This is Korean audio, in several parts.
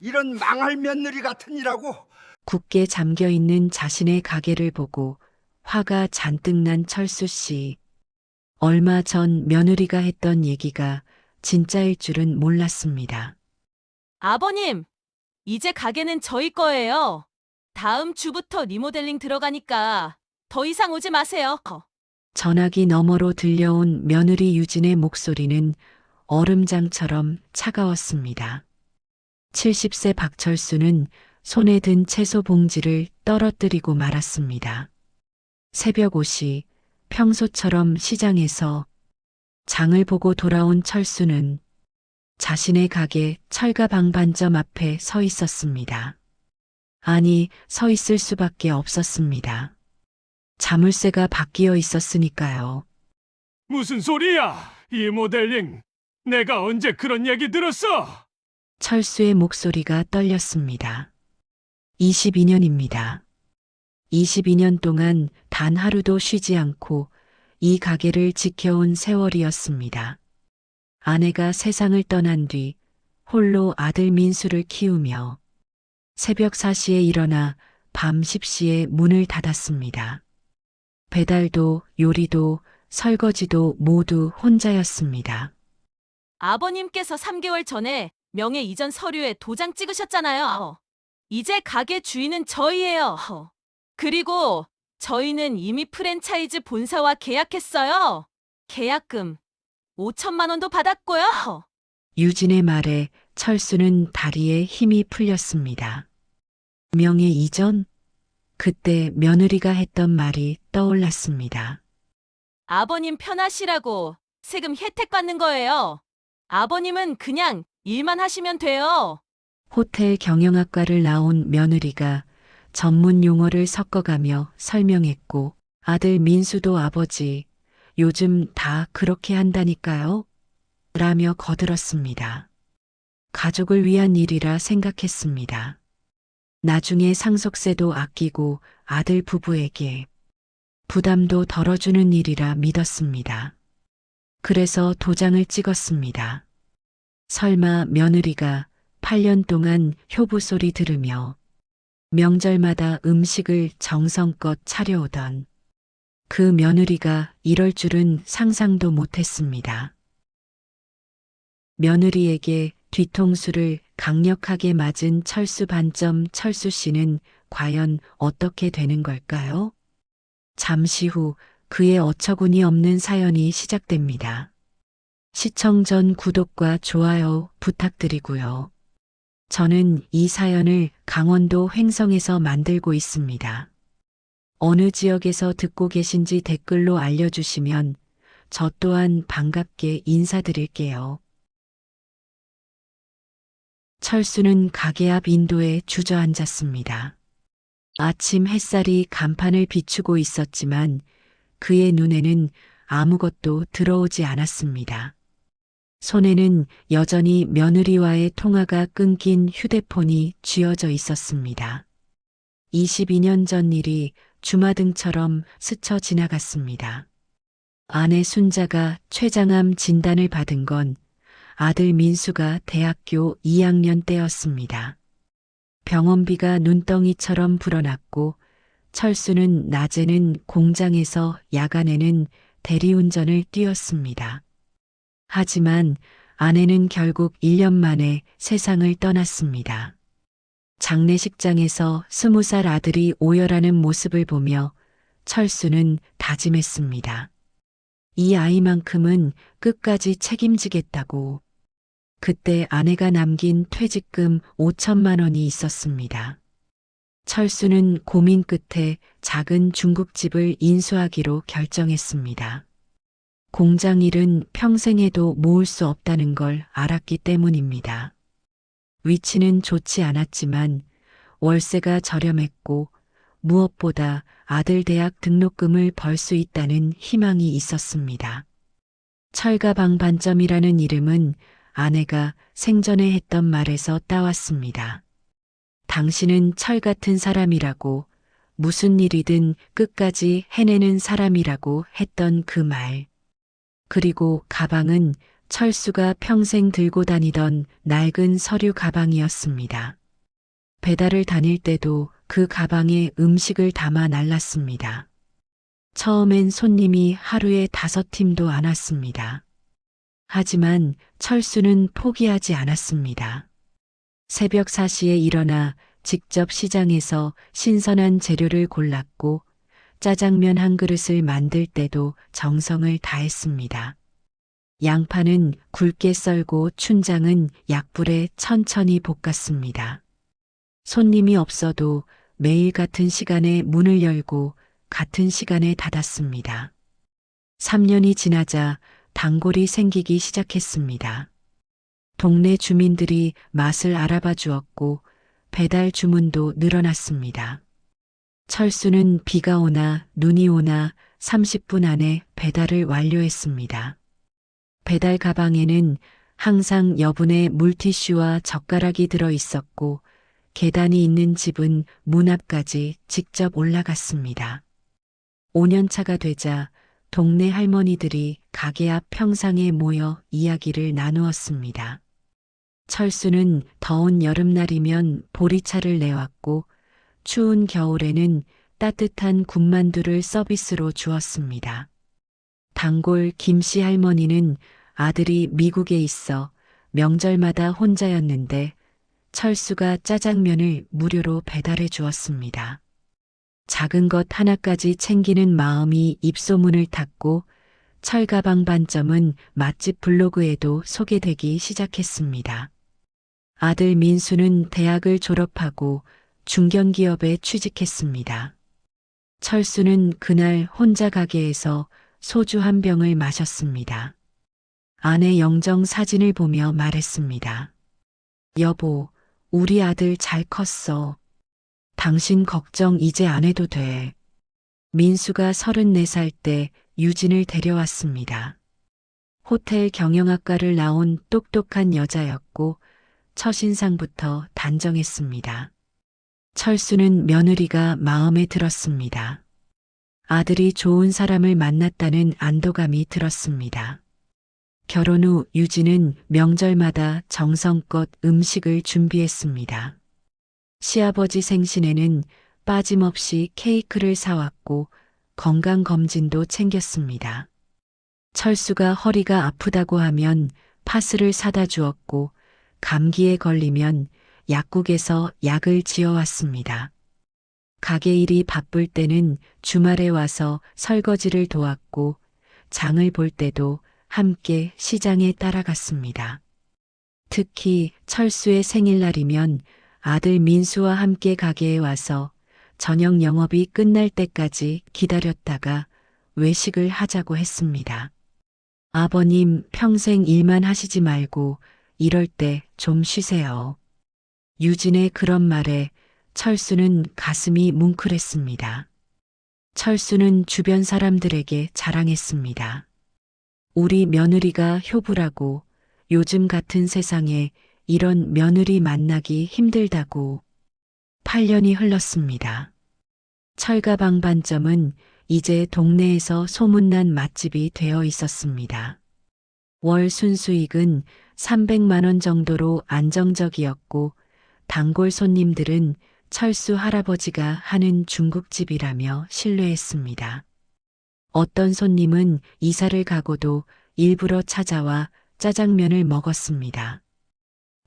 이런 망할 며느리 같으니라고. 굳게 잠겨 있는 자신의 가게를 보고 화가 잔뜩 난 철수 씨. 얼마 전 며느리가 했던 얘기가 진짜일 줄은 몰랐습니다. 아버님, 이제 가게는 저희 거예요. 다음 주부터 리모델링 들어가니까 더 이상 오지 마세요. 전화기 너머로 들려온 며느리 유진의 목소리는 얼음장처럼 차가웠습니다. 70세 박철수는 손에 든 채소 봉지를 떨어뜨리고 말았습니다. 새벽 5시 평소처럼 시장에서 장을 보고 돌아온 철수는 자신의 가게 철가방 반점 앞에 서 있었습니다. 아니, 서 있을 수밖에 없었습니다. 자물쇠가 바뀌어 있었으니까요. 무슨 소리야? 이 모델링. 내가 언제 그런 얘기 들었어? 철수의 목소리가 떨렸습니다. 22년입니다. 22년 동안 단 하루도 쉬지 않고 이 가게를 지켜온 세월이었습니다. 아내가 세상을 떠난 뒤 홀로 아들 민수를 키우며 새벽 4시에 일어나 밤 10시에 문을 닫았습니다. 배달도 요리도 설거지도 모두 혼자였습니다. 아버님께서 3개월 전에 명예 이전 서류에 도장 찍으셨잖아요. 이제 가게 주인은 저희예요. 그리고 저희는 이미 프랜차이즈 본사와 계약했어요. 계약금 5천만 원도 받았고요. 유진의 말에 철수는 다리에 힘이 풀렸습니다. 명예 이전? 그때 며느리가 했던 말이 떠올랐습니다. 아버님 편하시라고 세금 혜택 받는 거예요. 아버님은 그냥 일만 하시면 돼요. 호텔 경영학과를 나온 며느리가 전문 용어를 섞어가며 설명했고 아들 민수도 아버지, 요즘 다 그렇게 한다니까요? 라며 거들었습니다. 가족을 위한 일이라 생각했습니다. 나중에 상속세도 아끼고 아들 부부에게 부담도 덜어주는 일이라 믿었습니다. 그래서 도장을 찍었습니다. 설마 며느리가 8년 동안 효부 소리 들으며 명절마다 음식을 정성껏 차려오던 그 며느리가 이럴 줄은 상상도 못했습니다. 며느리에게 뒤통수를 강력하게 맞은 철수 반점 철수 씨는 과연 어떻게 되는 걸까요? 잠시 후 그의 어처구니 없는 사연이 시작됩니다. 시청 전 구독과 좋아요 부탁드리고요. 저는 이 사연을 강원도 횡성에서 만들고 있습니다. 어느 지역에서 듣고 계신지 댓글로 알려주시면 저 또한 반갑게 인사드릴게요. 철수는 가게 앞 인도에 주저앉았습니다. 아침 햇살이 간판을 비추고 있었지만 그의 눈에는 아무것도 들어오지 않았습니다. 손에는 여전히 며느리와의 통화가 끊긴 휴대폰이 쥐어져 있었습니다. 22년 전 일이 주마등처럼 스쳐 지나갔습니다. 아내 순자가 췌장암 진단을 받은 건 아들 민수가 대학교 2학년 때였습니다. 병원비가 눈덩이처럼 불어났고 철수는 낮에는 공장에서 야간에는 대리운전을 뛰었습니다. 하지만 아내는 결국 1년 만에 세상을 떠났습니다. 장례식장에서 20살 아들이 오열하는 모습을 보며 철수는 다짐했습니다. 이 아이만큼은 끝까지 책임지겠다고. 그때 아내가 남긴 퇴직금 5천만 원이 있었습니다. 철수는 고민 끝에 작은 중국집을 인수하기로 결정했습니다. 공장 일은 평생 해도 모을 수 없다는 걸 알았기 때문입니다. 위치는 좋지 않았지만 월세가 저렴했고 무엇보다 아들 대학 등록금을 벌 수 있다는 희망이 있었습니다. 철가방 반점이라는 이름은 아내가 생전에 했던 말에서 따왔습니다. 당신은 철 같은 사람이라고, 무슨 일이든 끝까지 해내는 사람이라고 했던 그 말. 그리고 가방은 철수가 평생 들고 다니던 낡은 서류 가방이었습니다. 배달을 다닐 때도 그 가방에 음식을 담아 날랐습니다. 처음엔 손님이 하루에 5팀도 안 왔습니다. 하지만 철수는 포기하지 않았습니다. 새벽 4시에 일어나 직접 시장에서 신선한 재료를 골랐고 짜장면 한 그릇을 만들 때도 정성을 다했습니다. 양파는 굵게 썰고 춘장은 약불에 천천히 볶았습니다. 손님이 없어도 매일 같은 시간에 문을 열고 같은 시간에 닫았습니다. 3년이 지나자 단골이 생기기 시작했습니다. 동네 주민들이 맛을 알아봐 주었고 배달 주문도 늘어났습니다. 철수는 비가 오나 눈이 오나 30분 안에 배달을 완료했습니다. 배달 가방에는 항상 여분의 물티슈와 젓가락이 들어 있었고 계단이 있는 집은 문 앞까지 직접 올라갔습니다. 5년차가 되자 동네 할머니들이 가게 앞 평상에 모여 이야기를 나누었습니다. 철수는 더운 여름날이면 보리차를 내왔고 추운 겨울에는 따뜻한 군만두를 서비스로 주었습니다. 단골 김씨 할머니는 아들이 미국에 있어 명절마다 혼자였는데 철수가 짜장면을 무료로 배달해 주었습니다. 작은 것 하나까지 챙기는 마음이 입소문을 탔고 철가방 반점은 맛집 블로그에도 소개되기 시작했습니다. 아들 민수는 대학을 졸업하고 중견기업에 취직했습니다. 철수는 그날 혼자 가게에서 소주 한 병을 마셨습니다. 아내 영정 사진을 보며 말했습니다. 여보, 우리 아들 잘 컸어. 당신 걱정 이제 안 해도 돼. 민수가 34살 때 유진을 데려왔습니다. 호텔 경영학과를 나온 똑똑한 여자였고 첫인상부터 단정했습니다. 철수는 며느리가 마음에 들었습니다. 아들이 좋은 사람을 만났다는 안도감이 들었습니다. 결혼 후 유진은 명절마다 정성껏 음식을 준비했습니다. 시아버지 생신에는 빠짐없이 케이크를 사왔고 건강검진도 챙겼습니다. 철수가 허리가 아프다고 하면 파스를 사다 주었고 감기에 걸리면 약국에서 약을 지어왔습니다. 가게 일이 바쁠 때는 주말에 와서 설거지를 도왔고 장을 볼 때도 함께 시장에 따라갔습니다. 특히 철수의 생일날이면 아들 민수와 함께 가게에 와서 저녁 영업이 끝날 때까지 기다렸다가 외식을 하자고 했습니다. 아버님 평생 일만 하시지 말고 이럴 때 좀 쉬세요. 유진의 그런 말에 철수는 가슴이 뭉클했습니다. 철수는 주변 사람들에게 자랑했습니다. 우리 며느리가 효부라고 요즘 같은 세상에 이런 며느리 만나기 힘들다고. 8년이 흘렀습니다. 철가방 반점은 이제 동네에서 소문난 맛집이 되어 있었습니다. 월 순수익은 300만 원 정도로 안정적이었고 단골 손님들은 철수 할아버지가 하는 중국집이라며 신뢰했습니다. 어떤 손님은 이사를 가고도 일부러 찾아와 짜장면을 먹었습니다.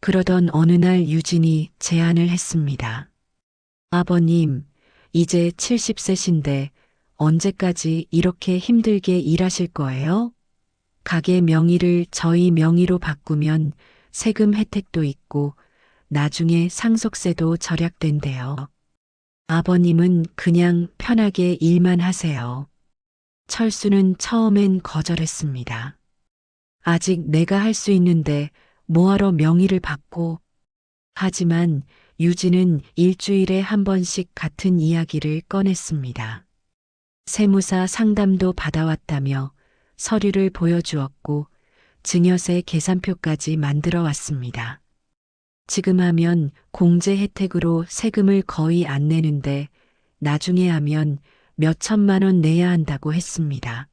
그러던 어느 날 유진이 제안을 했습니다. 아버님, 이제 70세신데 언제까지 이렇게 힘들게 일하실 거예요? 가게 명의를 저희 명의로 바꾸면 세금 혜택도 있고 나중에 상속세도 절약된대요. 아버님은 그냥 편하게 일만 하세요. 철수는 처음엔 거절했습니다. 아직 내가 할 수 있는데 뭐하러 명의를 바꿔. 하지만 유진은 일주일에 한 번씩 같은 이야기를 꺼냈습니다. 세무사 상담도 받아왔다며 서류를 보여주었고 증여세 계산표까지 만들어 왔습니다. 지금 하면 공제 혜택으로 세금을 거의 안 내는데 나중에 하면 몇 천만 원 내야 한다고 했습니다.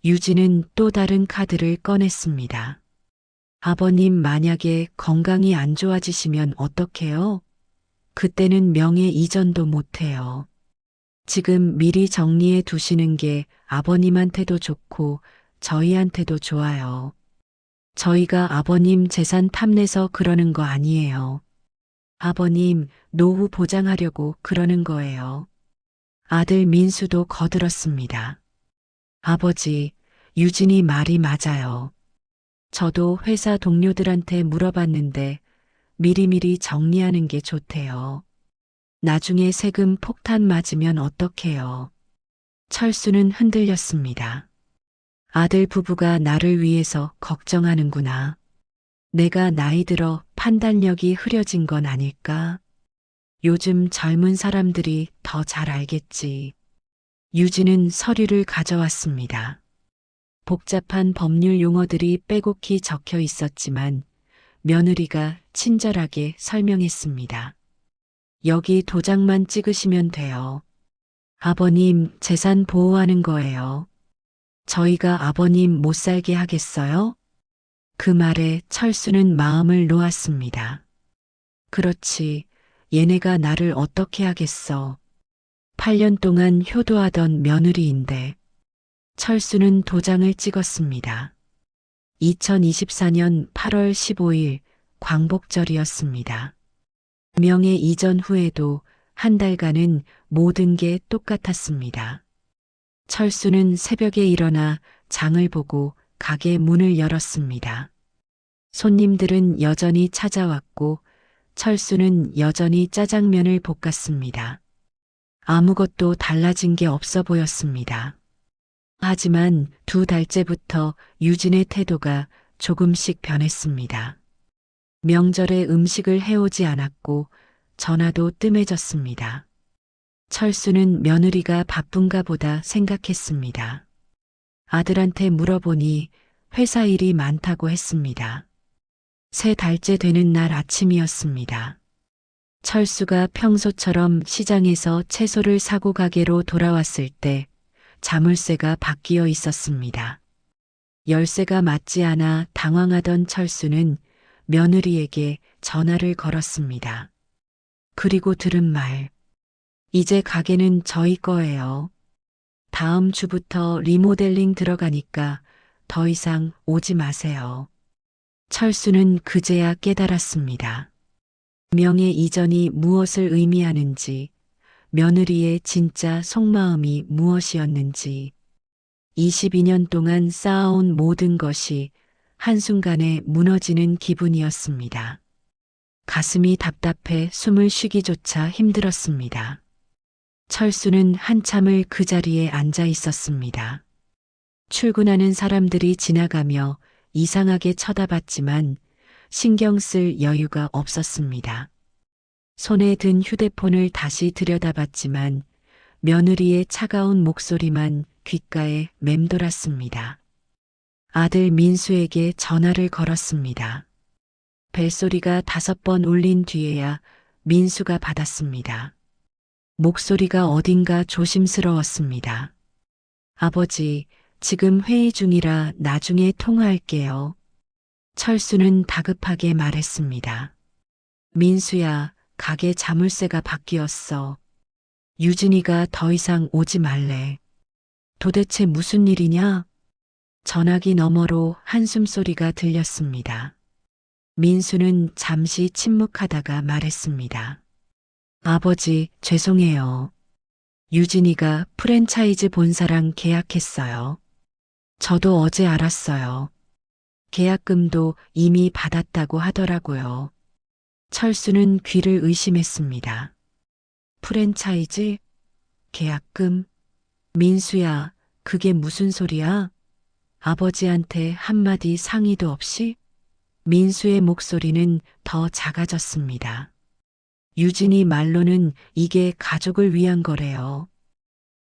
유진은 또 다른 카드를 꺼냈습니다. 아버님 만약에 건강이 안 좋아지시면 어떡해요? 그때는 명예 이전도 못해요. 지금 미리 정리해 두시는 게 아버님한테도 좋고 저희한테도 좋아요. 저희가 아버님 재산 탐내서 그러는 거 아니에요. 아버님 노후 보장하려고 그러는 거예요. 아들 민수도 거들었습니다. 아버지, 유진이 말이 맞아요. 저도 회사 동료들한테 물어봤는데 미리미리 정리하는 게 좋대요. 나중에 세금 폭탄 맞으면 어떡해요. 철수는 흔들렸습니다. 아들 부부가 나를 위해서 걱정하는구나. 내가 나이 들어 판단력이 흐려진 건 아닐까? 요즘 젊은 사람들이 더 잘 알겠지. 유진은 서류를 가져왔습니다. 복잡한 법률 용어들이 빼곡히 적혀 있었지만 며느리가 친절하게 설명했습니다. 여기 도장만 찍으시면 돼요. 아버님 재산 보호하는 거예요. 저희가 아버님 못 살게 하겠어요? 그 말에 철수는 마음을 놓았습니다. 그렇지, 얘네가 나를 어떻게 하겠어. 8년 동안 효도하던 며느리인데. 철수는 도장을 찍었습니다. 2024년 8월 15일 광복절이었습니다. 명예 이전 후에도 한 달간은 모든 게 똑같았습니다. 철수는 새벽에 일어나 장을 보고 가게 문을 열었습니다. 손님들은 여전히 찾아왔고 철수는 여전히 짜장면을 볶았습니다. 아무것도 달라진 게 없어 보였습니다. 하지만 2달째부터 유진의 태도가 조금씩 변했습니다. 명절에 음식을 해오지 않았고 전화도 뜸해졌습니다. 철수는 며느리가 바쁜가 보다 생각했습니다. 아들한테 물어보니 회사 일이 많다고 했습니다. 3달째 되는 날 아침이었습니다. 철수가 평소처럼 시장에서 채소를 사고 가게로 돌아왔을 때 자물쇠가 바뀌어 있었습니다. 열쇠가 맞지 않아 당황하던 철수는 며느리에게 전화를 걸었습니다. 그리고 들은 말. 이제 가게는 저희 거예요. 다음 주부터 리모델링 들어가니까 더 이상 오지 마세요. 철수는 그제야 깨달았습니다. 명예 이전이 무엇을 의미하는지, 며느리의 진짜 속마음이 무엇이었는지, 22년 동안 쌓아온 모든 것이 한순간에 무너지는 기분이었습니다. 가슴이 답답해 숨을 쉬기조차 힘들었습니다. 철수는 한참을 그 자리에 앉아 있었습니다. 출근하는 사람들이 지나가며 이상하게 쳐다봤지만 신경 쓸 여유가 없었습니다. 손에 든 휴대폰을 다시 들여다봤지만 며느리의 차가운 목소리만 귓가에 맴돌았습니다. 아들 민수에게 전화를 걸었습니다. 벨소리가 5번 울린 뒤에야 민수가 받았습니다. 목소리가 어딘가 조심스러웠습니다. 아버지, 지금 회의 중이라 나중에 통화할게요. 철수는 다급하게 말했습니다. 민수야, 가게 자물쇠가 바뀌었어. 유진이가 더 이상 오지 말래. 도대체 무슨 일이냐? 전화기 너머로 한숨소리가 들렸습니다. 민수는 잠시 침묵하다가 말했습니다. 아버지, 죄송해요. 유진이가 프랜차이즈 본사랑 계약했어요. 저도 어제 알았어요. 계약금도 이미 받았다고 하더라고요. 철수는 귀를 의심했습니다. 프랜차이즈? 계약금? 민수야, 그게 무슨 소리야? 아버지한테 한마디 상의도 없이? 민수의 목소리는 더 작아졌습니다. 유진이 말로는 이게 가족을 위한 거래요.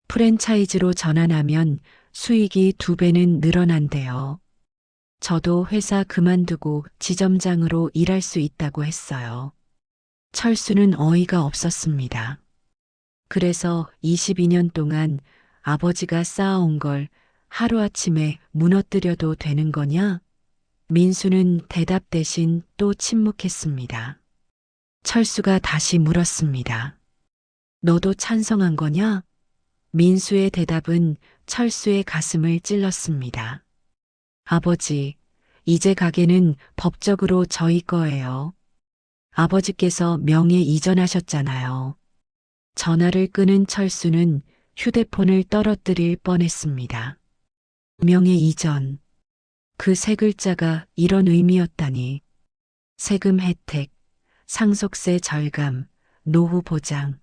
프랜차이즈로 전환하면 수익이 2배는 늘어난대요. 저도 회사 그만두고 지점장으로 일할 수 있다고 했어요. 철수는 어이가 없었습니다. 그래서 22년 동안 아버지가 쌓아온 걸 하루아침에 무너뜨려도 되는 거냐? 민수는 대답 대신 또 침묵했습니다. 철수가 다시 물었습니다. 너도 찬성한 거냐? 민수의 대답은 철수의 가슴을 찔렀습니다. 아버지, 이제 가게는 법적으로 저희 거예요. 아버지께서 명예 이전하셨잖아요. 전화를 끊은 철수는 휴대폰을 떨어뜨릴 뻔했습니다. 명예 이전. 그 세 글자가 이런 의미였다니. 세금 혜택, 상속세 절감, 노후 보장.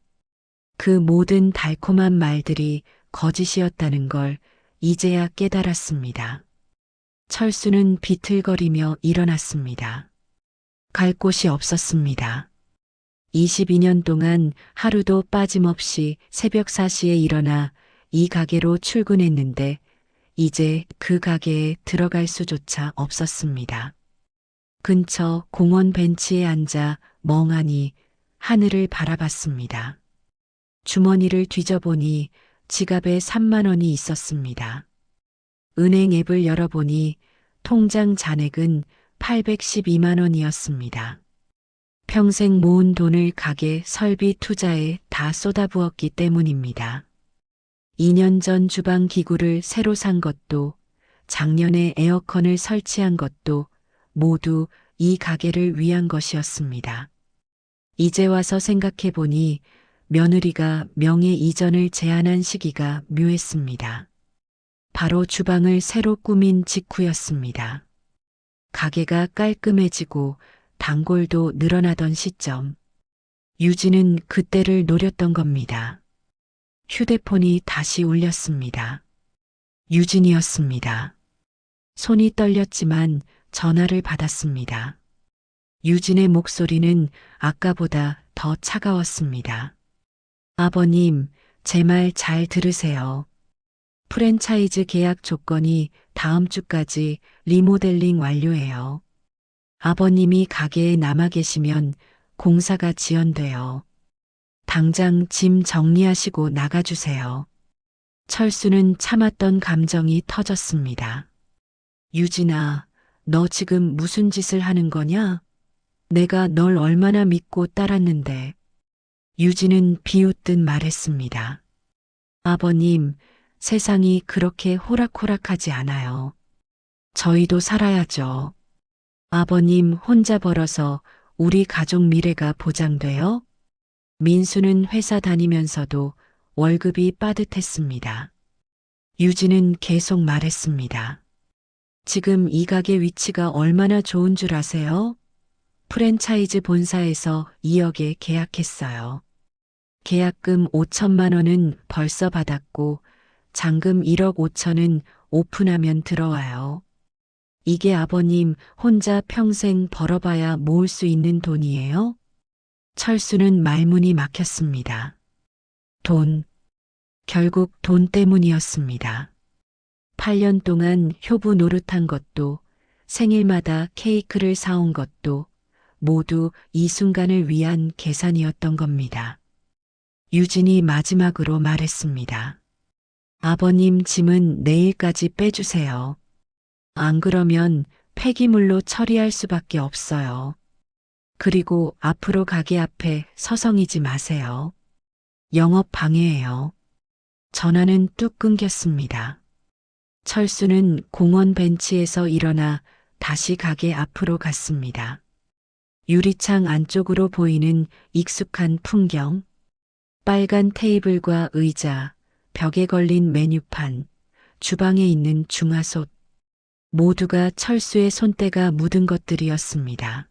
그 모든 달콤한 말들이 거짓이었다는 걸 이제야 깨달았습니다. 철수는 비틀거리며 일어났습니다. 갈 곳이 없었습니다. 22년 동안 하루도 빠짐없이 새벽 4시에 일어나 이 가게로 출근했는데 이제 그 가게에 들어갈 수조차 없었습니다. 근처 공원 벤치에 앉아 멍하니 하늘을 바라봤습니다. 주머니를 뒤져보니 지갑에 3만 원이 있었습니다. 은행 앱을 열어보니 통장 잔액은 812만 원이었습니다. 평생 모은 돈을 가게 설비 투자에 다 쏟아부었기 때문입니다. 2년 전 주방 기구를 새로 산 것도, 작년에 에어컨을 설치한 것도 모두 이 가게를 위한 것이었습니다. 이제 와서 생각해보니 며느리가 명예 이전을 제안한 시기가 묘했습니다. 바로 주방을 새로 꾸민 직후였습니다. 가게가 깔끔해지고 단골도 늘어나던 시점. 유진은 그때를 노렸던 겁니다. 휴대폰이 다시 울렸습니다. 유진이었습니다. 손이 떨렸지만 전화를 받았습니다. 유진의 목소리는 아까보다 더 차가웠습니다. 아버님, 제 말 잘 들으세요. 프랜차이즈 계약 조건이 다음 주까지 리모델링 완료해요. 아버님이 가게에 남아 계시면 공사가 지연돼요. 당장 짐 정리하시고 나가주세요. 철수는 참았던 감정이 터졌습니다. 유진아, 너 지금 무슨 짓을 하는 거냐? 내가 널 얼마나 믿고 따랐는데. 유진은 비웃듯 말했습니다. 아버님, 세상이 그렇게 호락호락하지 않아요. 저희도 살아야죠. 아버님 혼자 벌어서 우리 가족 미래가 보장돼요? 민수는 회사 다니면서도 월급이 빠듯했습니다. 유진은 계속 말했습니다. 지금 이 가게 위치가 얼마나 좋은 줄 아세요? 프랜차이즈 본사에서 2억에 계약했어요. 계약금 5천만 원은 벌써 받았고 잔금 1억 5천은 오픈하면 들어와요. 이게 아버님 혼자 평생 벌어봐야 모을 수 있는 돈이에요? 철수는 말문이 막혔습니다. 돈. 결국 돈 때문이었습니다. 8년 동안 효부 노릇한 것도 생일마다 케이크를 사온 것도 모두 이 순간을 위한 계산이었던 겁니다. 유진이 마지막으로 말했습니다. 아버님 짐은 내일까지 빼주세요. 안 그러면 폐기물로 처리할 수밖에 없어요. 그리고 앞으로 가게 앞에 서성이지 마세요. 영업 방해예요. 전화는 뚝 끊겼습니다. 철수는 공원 벤치에서 일어나 다시 가게 앞으로 갔습니다. 유리창 안쪽으로 보이는 익숙한 풍경, 빨간 테이블과 의자, 벽에 걸린 메뉴판, 주방에 있는 중화솥, 모두가 철수의 손때가 묻은 것들이었습니다.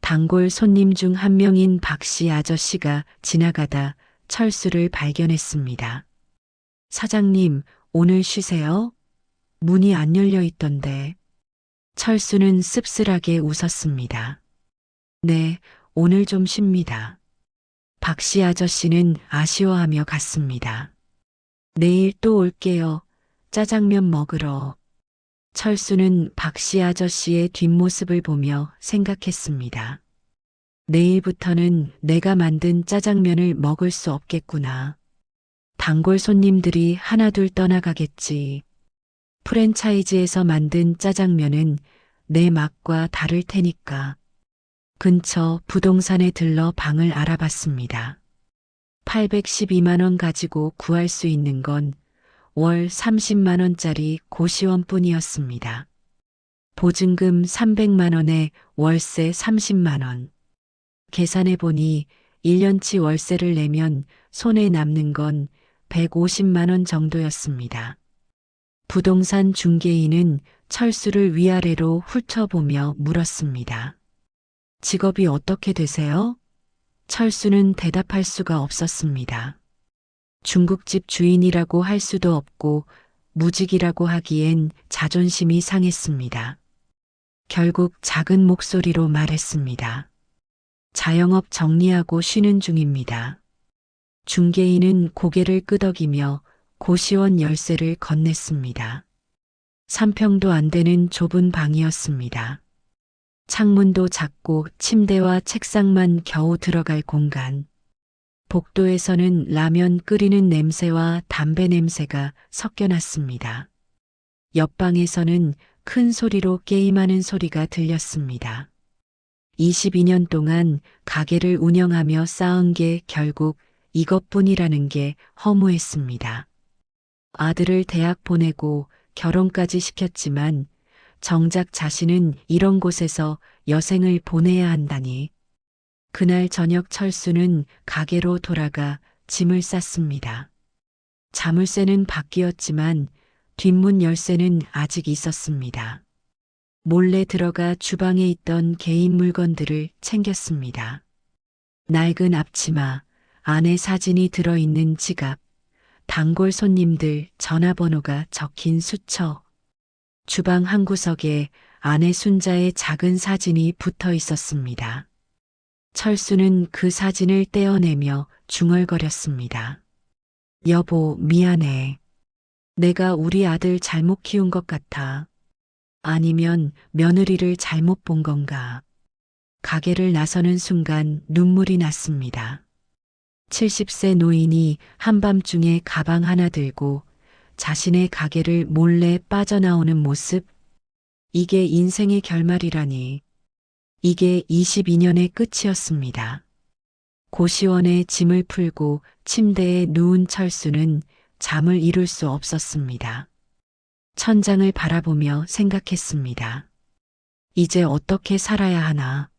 단골 손님 중 한 명인 박씨 아저씨가 지나가다 철수를 발견했습니다. 사장님, 오늘 쉬세요? 문이 안 열려 있던데. 철수는 씁쓸하게 웃었습니다. 네, 오늘 좀 쉽니다. 박씨 아저씨는 아쉬워하며 갔습니다. 내일 또 올게요. 짜장면 먹으러. 철수는 박씨 아저씨의 뒷모습을 보며 생각했습니다. 내일부터는 내가 만든 짜장면을 먹을 수 없겠구나. 단골 손님들이 하나둘 떠나가겠지. 프랜차이즈에서 만든 짜장면은 내 맛과 다를 테니까. 근처 부동산에 들러 방을 알아봤습니다. 812만 원 가지고 구할 수 있는 건 월 30만 원짜리 고시원뿐이었습니다. 보증금 300만 원에 월세 30만 원. 계산해 보니 1년치 월세를 내면 손에 남는 건 150만 원 정도였습니다. 부동산 중개인은 철수를 위아래로 훑어보며 물었습니다. 직업이 어떻게 되세요? 철수는 대답할 수가 없었습니다. 중국집 주인이라고 할 수도 없고 무직이라고 하기엔 자존심이 상했습니다. 결국 작은 목소리로 말했습니다. 자영업 정리하고 쉬는 중입니다. 중개인은 고개를 끄덕이며 고시원 열쇠를 건넸습니다. 3평도 안 되는 좁은 방이었습니다. 창문도 작고 침대와 책상만 겨우 들어갈 공간. 복도에서는 라면 끓이는 냄새와 담배 냄새가 섞여났습니다. 옆방에서는 큰 소리로 게임하는 소리가 들렸습니다. 22년 동안 가게를 운영하며 쌓은 게 결국 이것뿐이라는 게 허무했습니다. 아들을 대학 보내고 결혼까지 시켰지만 정작 자신은 이런 곳에서 여생을 보내야 한다니. 그날 저녁 철수는 가게로 돌아가 짐을 쌌습니다. 자물쇠는 바뀌었지만 뒷문 열쇠는 아직 있었습니다. 몰래 들어가 주방에 있던 개인 물건들을 챙겼습니다. 낡은 앞치마, 아내 사진이 들어있는 지갑, 단골 손님들 전화번호가 적힌 수첩, 주방 한 구석에 아내 순자의 작은 사진이 붙어 있었습니다. 철수는 그 사진을 떼어내며 중얼거렸습니다. 여보, 미안해. 내가 우리 아들 잘못 키운 것 같아. 아니면 며느리를 잘못 본 건가. 가게를 나서는 순간 눈물이 났습니다. 70세 노인이 한밤중에 가방 하나 들고 자신의 가게를 몰래 빠져나오는 모습. 이게 인생의 결말이라니. 이게 22년의 끝이었습니다. 고시원에 짐을 풀고 침대에 누운 철수는 잠을 이룰 수 없었습니다. 천장을 바라보며 생각했습니다. 이제 어떻게 살아야 하나.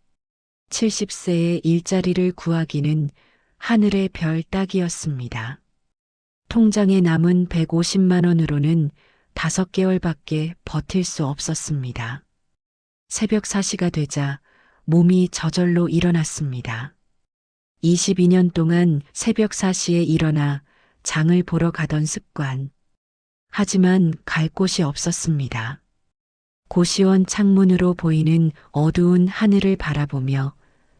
70세의 일자리를 구하기는 하늘의 별 따기였습니다. 통장에 남은 150만 원으로는 5개월밖에 버틸 수 없었습니다. 새벽 4시가 되자 몸이 저절로 일어났습니다. 22년 동안 새벽 4시에 일어나 장을 보러 가던 습관. 하지만 갈 곳이 없었습니다. 고시원 창문으로 보이는 어두운 하늘을 바라보며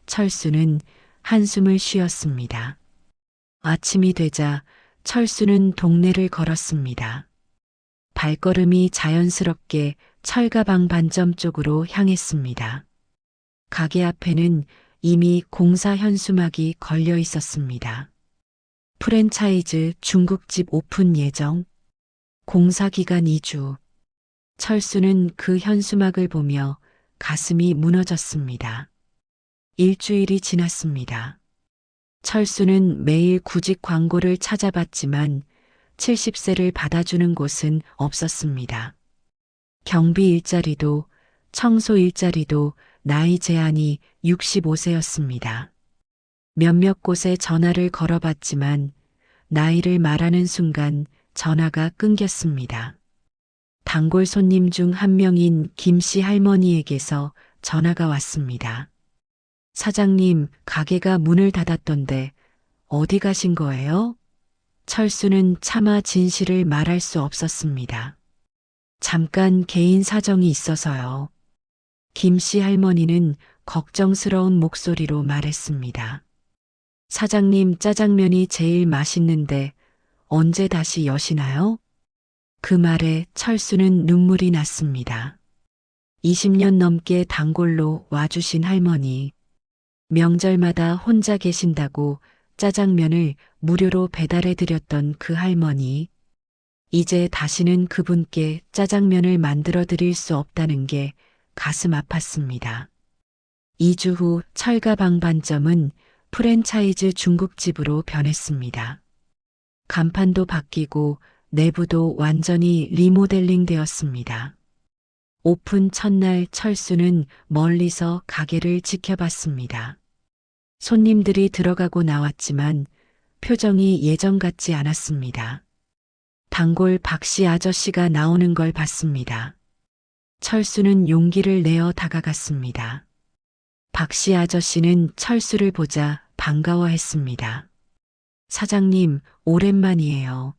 철수는 한숨을 쉬었습니다. 아침이 되자 철수는 동네를 걸었습니다. 발걸음이 자연스럽게 철가방 반점 쪽으로 향했습니다. 가게 앞에는 이미 공사 현수막이 걸려 있었습니다. 프랜차이즈 중국집 오픈 예정. 공사 기간 2주. 철수는 그 현수막을 보며 가슴이 무너졌습니다. 일주일이 지났습니다. 철수는 매일 구직 광고를 찾아봤지만 70세를 받아주는 곳은 없었습니다. 경비 일자리도 청소 일자리도 나이 제한이 65세였습니다. 몇몇 곳에 전화를 걸어봤지만 나이를 말하는 순간 전화가 끊겼습니다. 단골 손님 중 한 명인 김씨 할머니에게서 전화가 왔습니다. 사장님, 가게가 문을 닫았던데 어디 가신 거예요? 철수는 차마 진실을 말할 수 없었습니다. 잠깐 개인 사정이 있어서요. 김씨 할머니는 걱정스러운 목소리로 말했습니다. 사장님, 짜장면이 제일 맛있는데 언제 다시 여시나요? 그 말에 철수는 눈물이 났습니다. 20년 넘게 단골로 와주신 할머니. 명절마다 혼자 계신다고 짜장면을 무료로 배달해 드렸던 그 할머니. 이제 다시는 그분께 짜장면을 만들어 드릴 수 없다는 게 가슴 아팠습니다. 2주 후 철가방반점은 프랜차이즈 중국집으로 변했습니다. 간판도 바뀌고 내부도 완전히 리모델링 되었습니다. 오픈 첫날 철수는 멀리서 가게를 지켜봤습니다. 손님들이 들어가고 나왔지만 표정이 예전 같지 않았습니다. 단골 박씨 아저씨가 나오는 걸 봤습니다. 철수는 용기를 내어 다가갔습니다. 박씨 아저씨는 철수를 보자 반가워했습니다. 사장님, 오랜만이에요.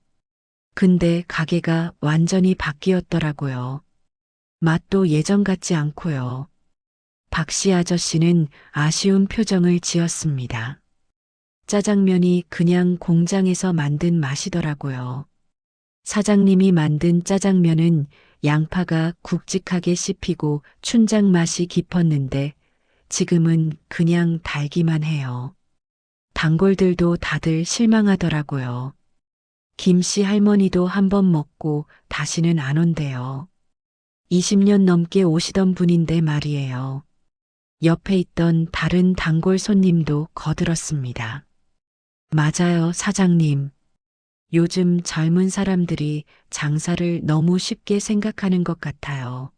근데 가게가 완전히 바뀌었더라고요. 맛도 예전 같지 않고요. 박씨 아저씨는 아쉬운 표정을 지었습니다. 짜장면이 그냥 공장에서 만든 맛이더라고요. 사장님이 만든 짜장면은 양파가 굵직하게 씹히고 춘장 맛이 깊었는데 지금은 그냥 달기만 해요. 단골들도 다들 실망하더라고요. 김씨 할머니도 한번 먹고 다시는 안 온대요. 20년 넘게 오시던 분인데 말이에요. 옆에 있던 다른 단골 손님도 거들었습니다. 맞아요, 사장님. 요즘 젊은 사람들이 장사를 너무 쉽게 생각하는 것 같아요.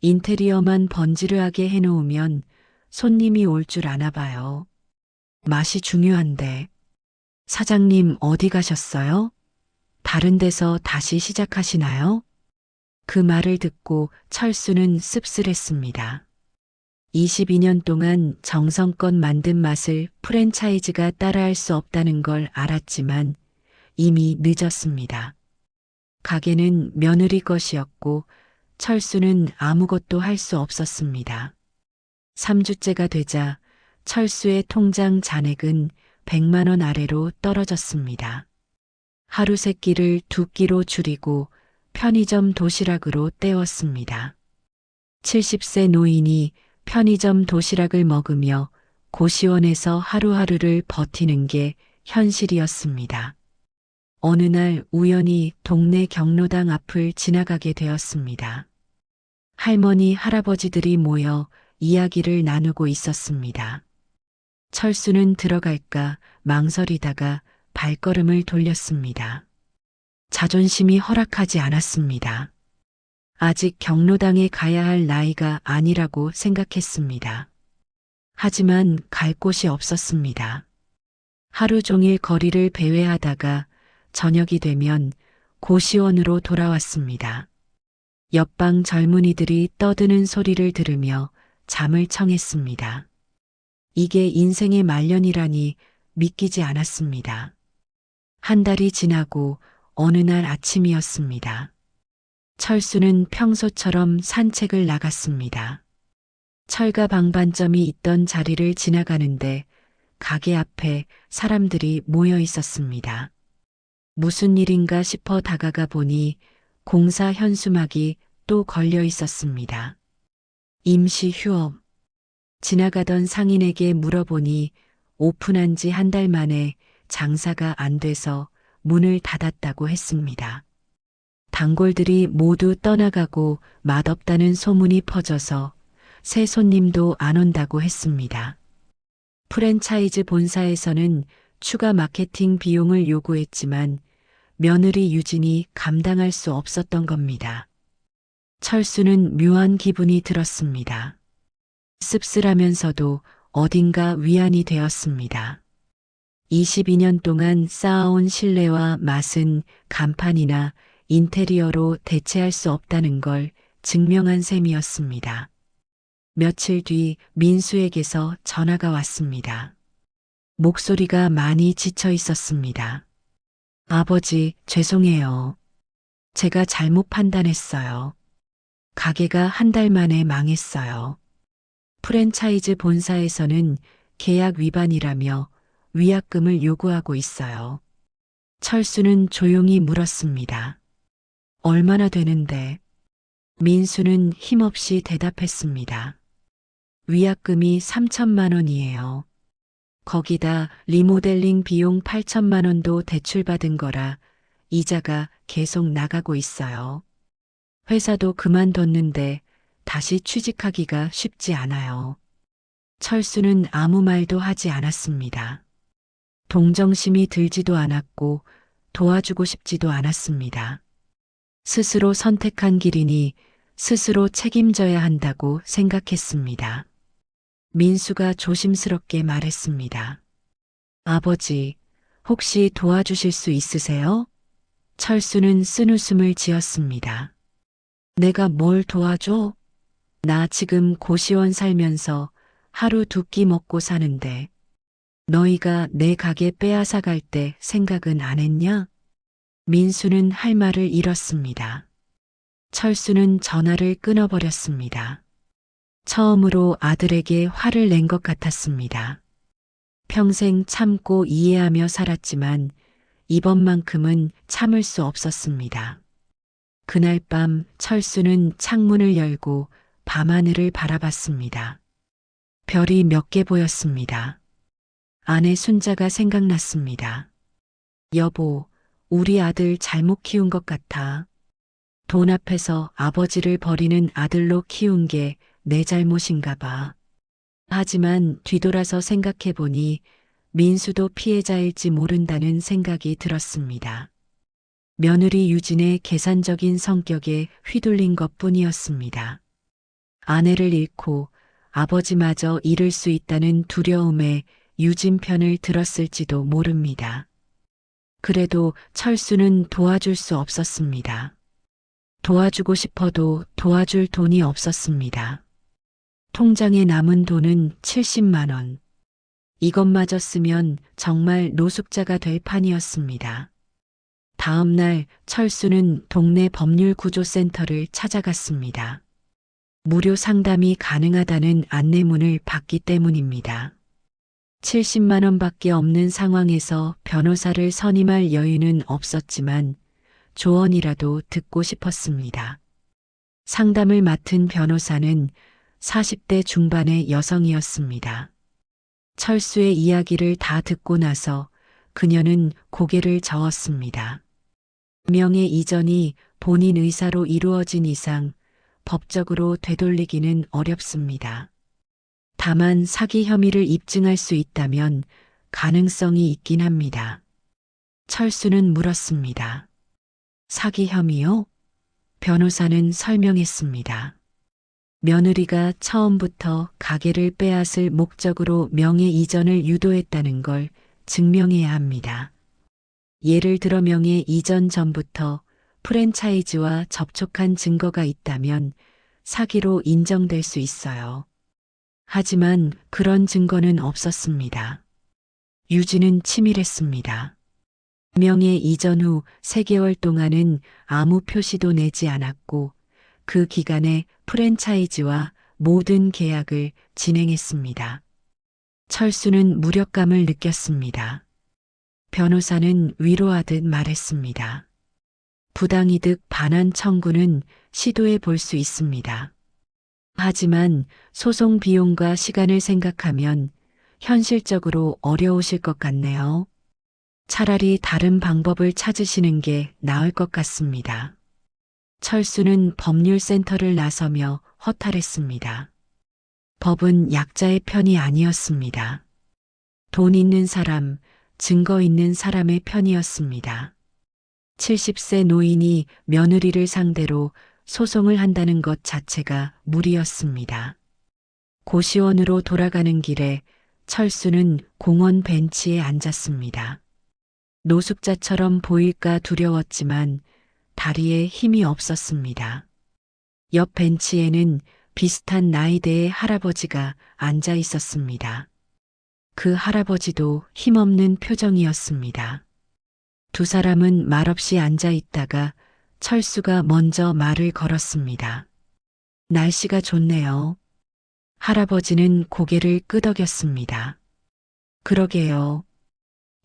인테리어만 번지르하게 해놓으면 손님이 올 줄 아나 봐요. 맛이 중요한데. 사장님 어디 가셨어요? 다른 데서 다시 시작하시나요? 그 말을 듣고 철수는 씁쓸했습니다. 22년 동안 정성껏 만든 맛을 프랜차이즈가 따라할 수 없다는 걸 알았지만 이미 늦었습니다. 가게는 며느리 것이었고 철수는 아무것도 할 수 없었습니다. 3주째가 되자 철수의 통장 잔액은 100만 원 아래로 떨어졌습니다. 하루 세 끼를 2끼로 줄이고 편의점 도시락으로 때웠습니다. 70세 노인이 편의점 도시락을 먹으며 고시원에서 하루하루를 버티는 게 현실이었습니다. 어느 날 우연히 동네 경로당 앞을 지나가게 되었습니다. 할머니, 할아버지들이 모여 이야기를 나누고 있었습니다. 철수는 들어갈까 망설이다가 발걸음을 돌렸습니다. 자존심이 허락하지 않았습니다. 아직 경로당에 가야 할 나이가 아니라고 생각했습니다. 하지만 갈 곳이 없었습니다. 하루 종일 거리를 배회하다가 저녁이 되면 고시원으로 돌아왔습니다. 옆방 젊은이들이 떠드는 소리를 들으며 잠을 청했습니다. 이게 인생의 말년이라니 믿기지 않았습니다. 한 달이 지나고 어느 날 아침이었습니다. 철수는 평소처럼 산책을 나갔습니다. 철가 방반점이 있던 자리를 지나가는데 가게 앞에 사람들이 모여 있었습니다. 무슨 일인가 싶어 다가가 보니 공사 현수막이 또 걸려 있었습니다. 임시 휴업. 지나가던 상인에게 물어보니 오픈한 지 한 달 만에 장사가 안 돼서 문을 닫았다고 했습니다. 단골들이 모두 떠나가고 맛없다는 소문이 퍼져서 새 손님도 안 온다고 했습니다. 프랜차이즈 본사에서는 추가 마케팅 비용을 요구했지만 며느리 유진이 감당할 수 없었던 겁니다. 철수는 묘한 기분이 들었습니다. 씁쓸하면서도 어딘가 위안이 되었습니다. 22년 동안 쌓아온 신뢰와 맛은 간판이나 인테리어로 대체할 수 없다는 걸 증명한 셈이었습니다. 며칠 뒤 민수에게서 전화가 왔습니다. 목소리가 많이 지쳐 있었습니다. 아버지, 죄송해요. 제가 잘못 판단했어요. 가게가 한 달 만에 망했어요. 프랜차이즈 본사에서는 계약 위반이라며 위약금을 요구하고 있어요. 철수는 조용히 물었습니다. 얼마나 되는데? 민수는 힘없이 대답했습니다. 위약금이 3천만 원이에요. 거기다 리모델링 비용 8천만 원도 대출받은 거라 이자가 계속 나가고 있어요. 회사도 그만뒀는데 다시 취직하기가 쉽지 않아요. 철수는 아무 말도 하지 않았습니다. 동정심이 들지도 않았고 도와주고 싶지도 않았습니다. 스스로 선택한 길이니 스스로 책임져야 한다고 생각했습니다. 민수가 조심스럽게 말했습니다. 아버지, 혹시 도와주실 수 있으세요? 철수는 쓴웃음을 지었습니다. 내가 뭘 도와줘? 나 지금 고시원 살면서 하루 두 끼 먹고 사는데 너희가 내 가게 빼앗아 갈 때 생각은 안 했냐? 민수는 할 말을 잃었습니다. 철수는 전화를 끊어버렸습니다. 처음으로 아들에게 화를 낸 것 같았습니다. 평생 참고 이해하며 살았지만 이번만큼은 참을 수 없었습니다. 그날 밤 철수는 창문을 열고 밤하늘을 바라봤습니다. 별이 몇 개 보였습니다. 아내 순자가 생각났습니다. 여보, 우리 아들 잘못 키운 것 같아. 돈 앞에서 아버지를 버리는 아들로 키운 게 내 잘못인가 봐. 하지만 뒤돌아서 생각해 보니 민수도 피해자일지 모른다는 생각이 들었습니다. 며느리 유진의 계산적인 성격에 휘둘린 것뿐이었습니다. 아내를 잃고 아버지마저 잃을 수 있다는 두려움에 유진 편을 들었을지도 모릅니다. 그래도 철수는 도와줄 수 없었습니다. 도와주고 싶어도 도와줄 돈이 없었습니다. 통장에 남은 돈은 70만 원. 이것마저 쓰면 정말 노숙자가 될 판이었습니다. 다음 날 철수는 동네 법률구조센터를 찾아갔습니다. 무료 상담이 가능하다는 안내문을 받기 때문입니다. 70만 원밖에 없는 상황에서 변호사를 선임할 여유는 없었지만 조언이라도 듣고 싶었습니다. 상담을 맡은 변호사는 40대 중반의 여성이었습니다. 철수의 이야기를 다 듣고 나서 그녀는 고개를 저었습니다. 명예 이전이 본인 의사로 이루어진 이상 법적으로 되돌리기는 어렵습니다. 다만 사기 혐의를 입증할 수 있다면 가능성이 있긴 합니다. 철수는 물었습니다. 사기 혐의요? 변호사는 설명했습니다. 며느리가 처음부터 가게를 빼앗을 목적으로 명예 이전을 유도했다는 걸 증명해야 합니다. 예를 들어 명예 이전 전부터 프랜차이즈와 접촉한 증거가 있다면 사기로 인정될 수 있어요. 하지만 그런 증거는 없었습니다. 유진은 치밀했습니다. 명예 이전 후 3개월 동안은 아무 표시도 내지 않았고 그 기간에 프랜차이즈와 모든 계약을 진행했습니다. 철수는 무력감을 느꼈습니다. 변호사는 위로하듯 말했습니다. 부당이득 반환 청구는 시도해 볼 수 있습니다. 하지만 소송 비용과 시간을 생각하면 현실적으로 어려우실 것 같네요. 차라리 다른 방법을 찾으시는 게 나을 것 같습니다. 철수는 법률센터를 나서며 허탈했습니다. 법은 약자의 편이 아니었습니다. 돈 있는 사람, 증거 있는 사람의 편이었습니다. 70세 노인이 며느리를 상대로 소송을 한다는 것 자체가 무리였습니다. 고시원으로 돌아가는 길에 철수는 공원 벤치에 앉았습니다. 노숙자처럼 보일까 두려웠지만 다리에 힘이 없었습니다. 옆 벤치에는 비슷한 나이대의 할아버지가 앉아 있었습니다. 그 할아버지도 힘없는 표정이었습니다. 두 사람은 말없이 앉아 있다가 철수가 먼저 말을 걸었습니다. 날씨가 좋네요. 할아버지는 고개를 끄덕였습니다. 그러게요.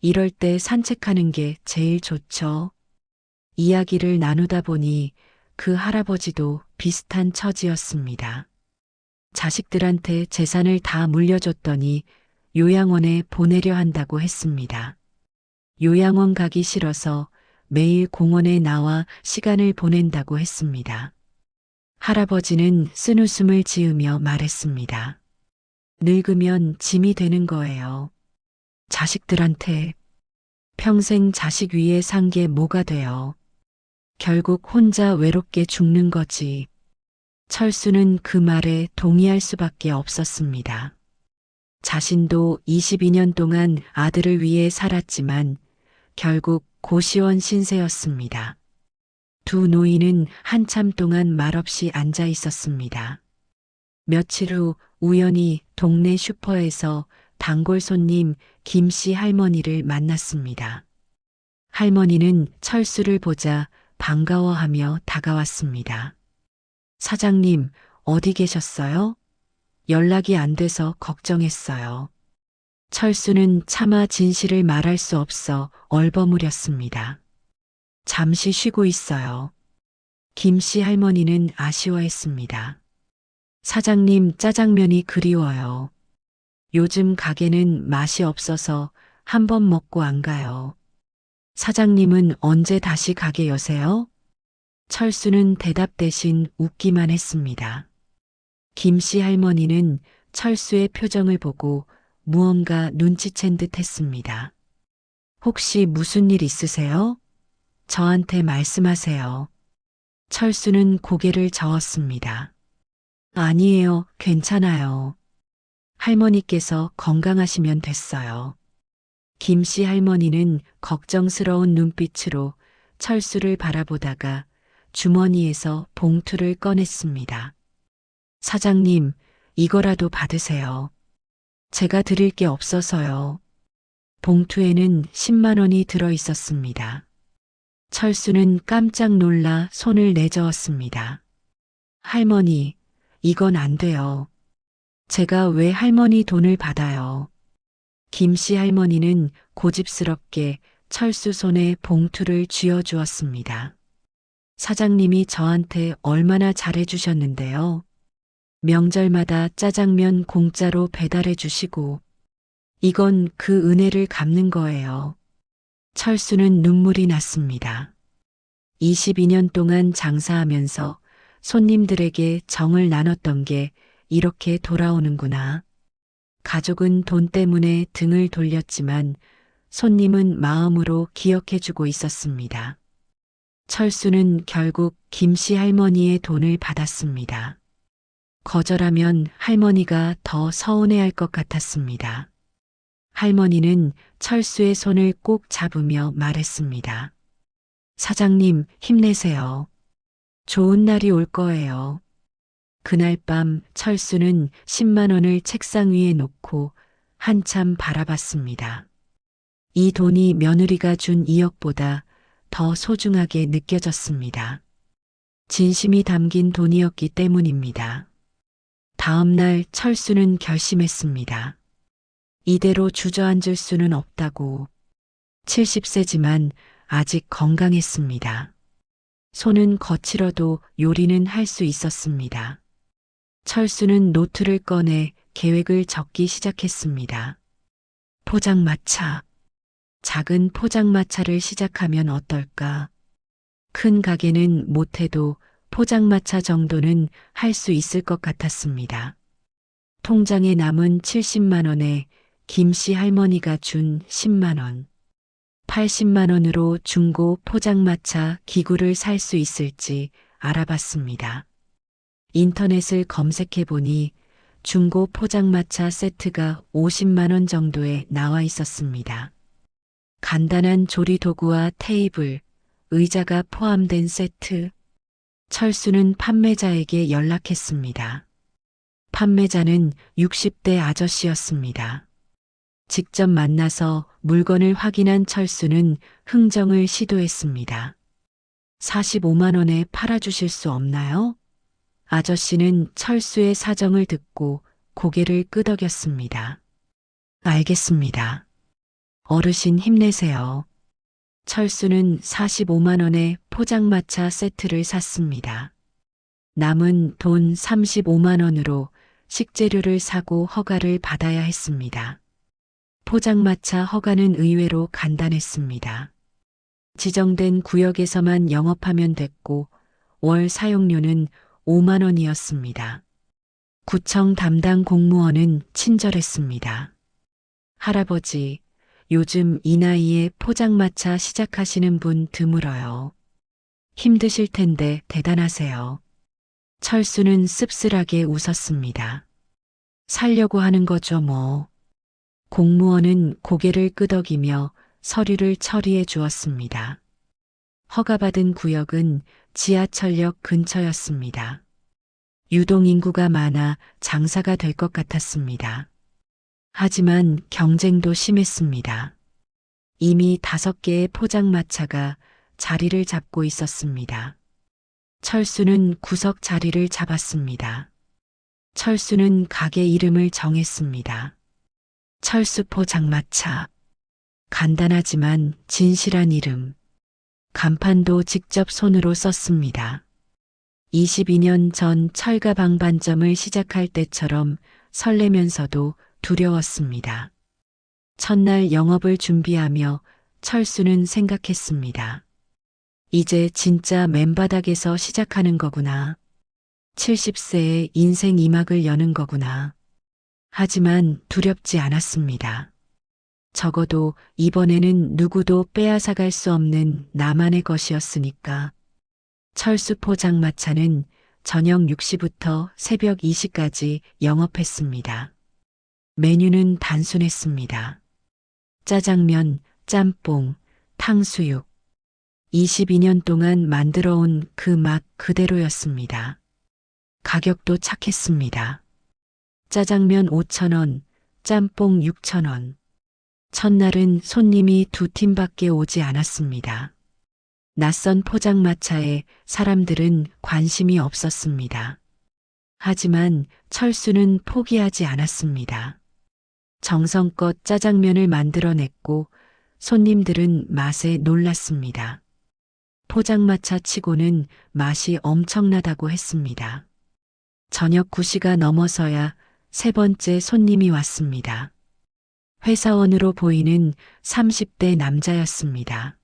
이럴 때 산책하는 게 제일 좋죠. 이야기를 나누다 보니 그 할아버지도 비슷한 처지였습니다. 자식들한테 재산을 다 물려줬더니 요양원에 보내려 한다고 했습니다. 요양원 가기 싫어서 매일 공원에 나와 시간을 보낸다고 했습니다. 할아버지는 쓴웃음을 지으며 말했습니다. 늙으면 짐이 되는 거예요. 자식들한테 평생 자식 위에 산 게 뭐가 돼요. 결국 혼자 외롭게 죽는 거지. 철수는 그 말에 동의할 수밖에 없었습니다. 자신도 22년 동안 아들을 위해 살았지만 결국 고시원 신세였습니다. 두 노인은 한참 동안 말없이 앉아 있었습니다. 며칠 후 우연히 동네 슈퍼에서 단골 손님 김씨 할머니를 만났습니다. 할머니는 철수를 보자 반가워하며 다가왔습니다. 사장님, 어디 계셨어요? 연락이 안 돼서 걱정했어요. 철수는 차마 진실을 말할 수 없어 얼버무렸습니다. 잠시 쉬고 있어요. 김씨 할머니는 아쉬워했습니다. 사장님, 짜장면이 그리워요. 요즘 가게는 맛이 없어서 한 번 먹고 안 가요. 사장님은 언제 다시 가게 여세요? 철수는 대답 대신 웃기만 했습니다. 김씨 할머니는 철수의 표정을 보고 무언가 눈치챈 듯 했습니다. 혹시 무슨 일 있으세요? 저한테 말씀하세요. 철수는 고개를 저었습니다. 아니에요, 괜찮아요. 할머니께서 건강하시면 됐어요. 김씨 할머니는 걱정스러운 눈빛으로 철수를 바라보다가 주머니에서 봉투를 꺼냈습니다. 사장님, 이거라도 받으세요. 제가 드릴 게 없어서요. 봉투에는 10만 원이 들어 있었습니다. 철수는 깜짝 놀라 손을 내저었습니다. 할머니, 이건 안 돼요. 제가 왜 할머니 돈을 받아요? 김씨 할머니는 고집스럽게 철수 손에 봉투를 쥐어주었습니다. 사장님이 저한테 얼마나 잘해주셨는데요. 명절마다 짜장면 공짜로 배달해 주시고, 이건 그 은혜를 갚는 거예요. 철수는 눈물이 났습니다. 22년 동안 장사하면서 손님들에게 정을 나눴던 게 이렇게 돌아오는구나. 가족은 돈 때문에 등을 돌렸지만 손님은 마음으로 기억해주고 있었습니다. 철수는 결국 김씨 할머니의 돈을 받았습니다. 거절하면 할머니가 더 서운해할 것 같았습니다. 할머니는 철수의 손을 꼭 잡으며 말했습니다. 사장님, 힘내세요. 좋은 날이 올 거예요. 그날 밤 철수는 10만 원을 책상 위에 놓고 한참 바라봤습니다. 이 돈이 며느리가 준 2억보다 더 소중하게 느껴졌습니다. 진심이 담긴 돈이었기 때문입니다. 다음 날 철수는 결심했습니다. 이대로 주저앉을 수는 없다고. 70세지만 아직 건강했습니다. 손은 거칠어도 요리는 할 수 있었습니다. 철수는 노트를 꺼내 계획을 적기 시작했습니다. 포장마차. 작은 포장마차를 시작하면 어떨까? 큰 가게는 못해도 포장마차 정도는 할 수 있을 것 같았습니다. 통장에 남은 70만 원에 김씨 할머니가 준 10만 원. 80만 원으로 중고 포장마차 기구를 살 수 있을지 알아봤습니다. 인터넷을 검색해 보니 중고 포장마차 세트가 50만 원 정도에 나와 있었습니다. 간단한 조리 도구와 테이블, 의자가 포함된 세트. 철수는 판매자에게 연락했습니다. 판매자는 60대 아저씨였습니다. 직접 만나서 물건을 확인한 철수는 흥정을 시도했습니다. 45만 원에 팔아주실 수 없나요? 아저씨는 철수의 사정을 듣고 고개를 끄덕였습니다. 알겠습니다. 어르신 힘내세요. 철수는 45만 원에 포장마차 세트를 샀습니다. 남은 돈 35만 원으로 식재료를 사고 허가를 받아야 했습니다. 포장마차 허가는 의외로 간단했습니다. 지정된 구역에서만 영업하면 됐고 월 사용료는 5만 원이었습니다. 구청 담당 공무원은 친절했습니다. 할아버지, 요즘 이 나이에 포장마차 시작하시는 분 드물어요. 힘드실 텐데 대단하세요. 철수는 씁쓸하게 웃었습니다. 살려고 하는 거죠 뭐. 공무원은 고개를 끄덕이며 서류를 처리해 주었습니다. 허가받은 구역은 지하철역 근처였습니다. 유동인구가 많아 장사가 될 것 같았습니다. 하지만 경쟁도 심했습니다. 이미 5개의 포장마차가 자리를 잡고 있었습니다. 철수는 구석 자리를 잡았습니다. 철수는 가게 이름을 정했습니다. 철수 포장마차. 간단하지만 진실한 이름. 간판도 직접 손으로 썼습니다. 22년 전 철가 방반점을 시작할 때처럼 설레면서도 두려웠습니다. 첫날 영업을 준비하며 철수는 생각했습니다. 이제 진짜 맨바닥에서 시작하는 거구나. 70세에 인생 2막을 여는 거구나. 하지만 두렵지 않았습니다. 적어도 이번에는 누구도 빼앗아갈 수 없는 나만의 것이었으니까. 철수 포장마차는 저녁 6시부터 새벽 2시까지 영업했습니다. 메뉴는 단순했습니다. 짜장면, 짬뽕, 탕수육. 22년 동안 만들어온 그 맛 그대로였습니다. 가격도 착했습니다. 짜장면 5,000원, 짬뽕 6,000원. 첫날은 손님이 2팀밖에 오지 않았습니다. 낯선 포장마차에 사람들은 관심이 없었습니다. 하지만 철수는 포기하지 않았습니다. 정성껏 짜장면을 만들어냈고 손님들은 맛에 놀랐습니다. 포장마차 치고는 맛이 엄청나다고 했습니다. 저녁 9시가 넘어서야 3번째 손님이 왔습니다. 회사원으로 보이는 30대 남자였습니다.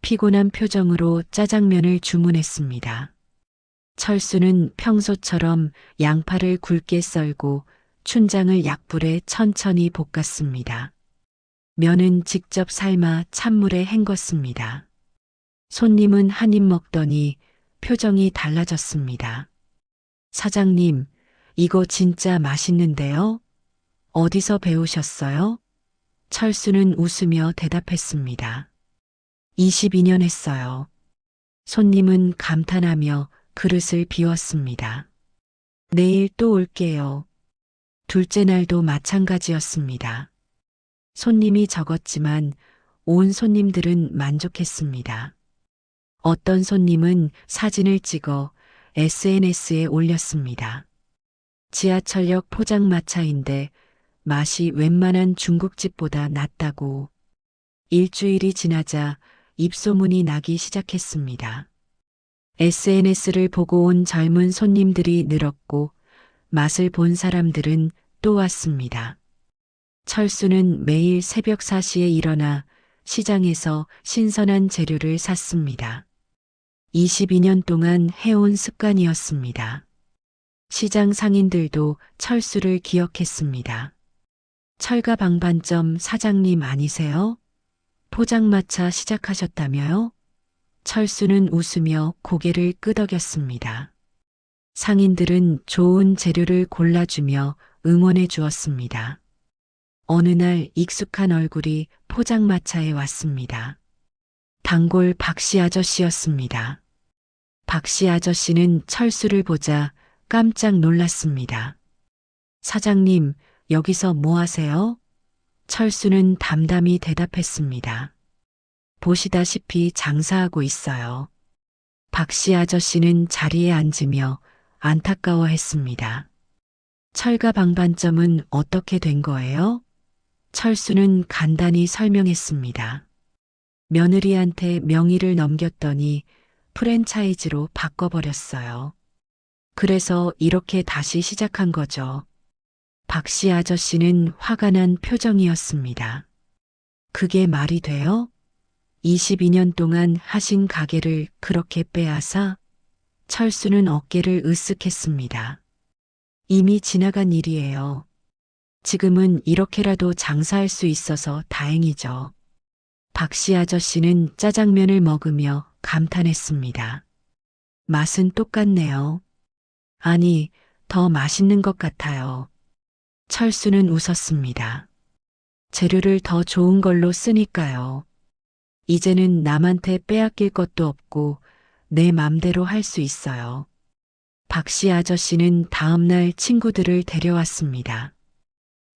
피곤한 표정으로 짜장면을 주문했습니다. 철수는 평소처럼 양파를 굵게 썰고 춘장을 약불에 천천히 볶았습니다. 면은 직접 삶아 찬물에 헹궜습니다. 손님은 한 입 먹더니 표정이 달라졌습니다. 사장님, 이거 진짜 맛있는데요? 어디서 배우셨어요? 철수는 웃으며 대답했습니다. 22년 했어요. 손님은 감탄하며 그릇을 비웠습니다. 내일 또 올게요. 둘째 날도 마찬가지였습니다. 손님이 적었지만 온 손님들은 만족했습니다. 어떤 손님은 사진을 찍어 SNS에 올렸습니다. 지하철역 포장마차인데 맛이 웬만한 중국집보다 낫다고. 일주일이 지나자 입소문이 나기 시작했습니다. SNS를 보고 온 젊은 손님들이 늘었고 맛을 본 사람들은 또 왔습니다. 철수는 매일 새벽 4시에 일어나 시장에서 신선한 재료를 샀습니다. 22년 동안 해온 습관이었습니다. 시장 상인들도 철수를 기억했습니다. 철가 방반점 사장님 아니세요? 포장마차 시작하셨다며요? 철수는 웃으며 고개를 끄덕였습니다. 상인들은 좋은 재료를 골라주며 응원해 주었습니다. 어느 날 익숙한 얼굴이 포장마차에 왔습니다. 단골 박씨 아저씨였습니다. 박씨 아저씨는 철수를 보자 깜짝 놀랐습니다. 사장님, 여기서 뭐 하세요? 철수는 담담히 대답했습니다. 보시다시피 장사하고 있어요. 박씨 아저씨는 자리에 앉으며 안타까워했습니다. 철가 방반점은 어떻게 된 거예요? 철수는 간단히 설명했습니다. 며느리한테 명의를 넘겼더니 프랜차이즈로 바꿔버렸어요. 그래서 이렇게 다시 시작한 거죠. 박씨 아저씨는 화가 난 표정이었습니다. 그게 말이 돼요? 22년 동안 하신 가게를 그렇게 빼앗아? 철수는 어깨를 으쓱했습니다. 이미 지나간 일이에요. 지금은 이렇게라도 장사할 수 있어서 다행이죠. 박씨 아저씨는 짜장면을 먹으며 감탄했습니다. 맛은 똑같네요. 아니, 더 맛있는 것 같아요. 철수는 웃었습니다. 재료를 더 좋은 걸로 쓰니까요. 이제는 남한테 빼앗길 것도 없고 내 맘대로 할 수 있어요. 박씨 아저씨는 다음날 친구들을 데려왔습니다.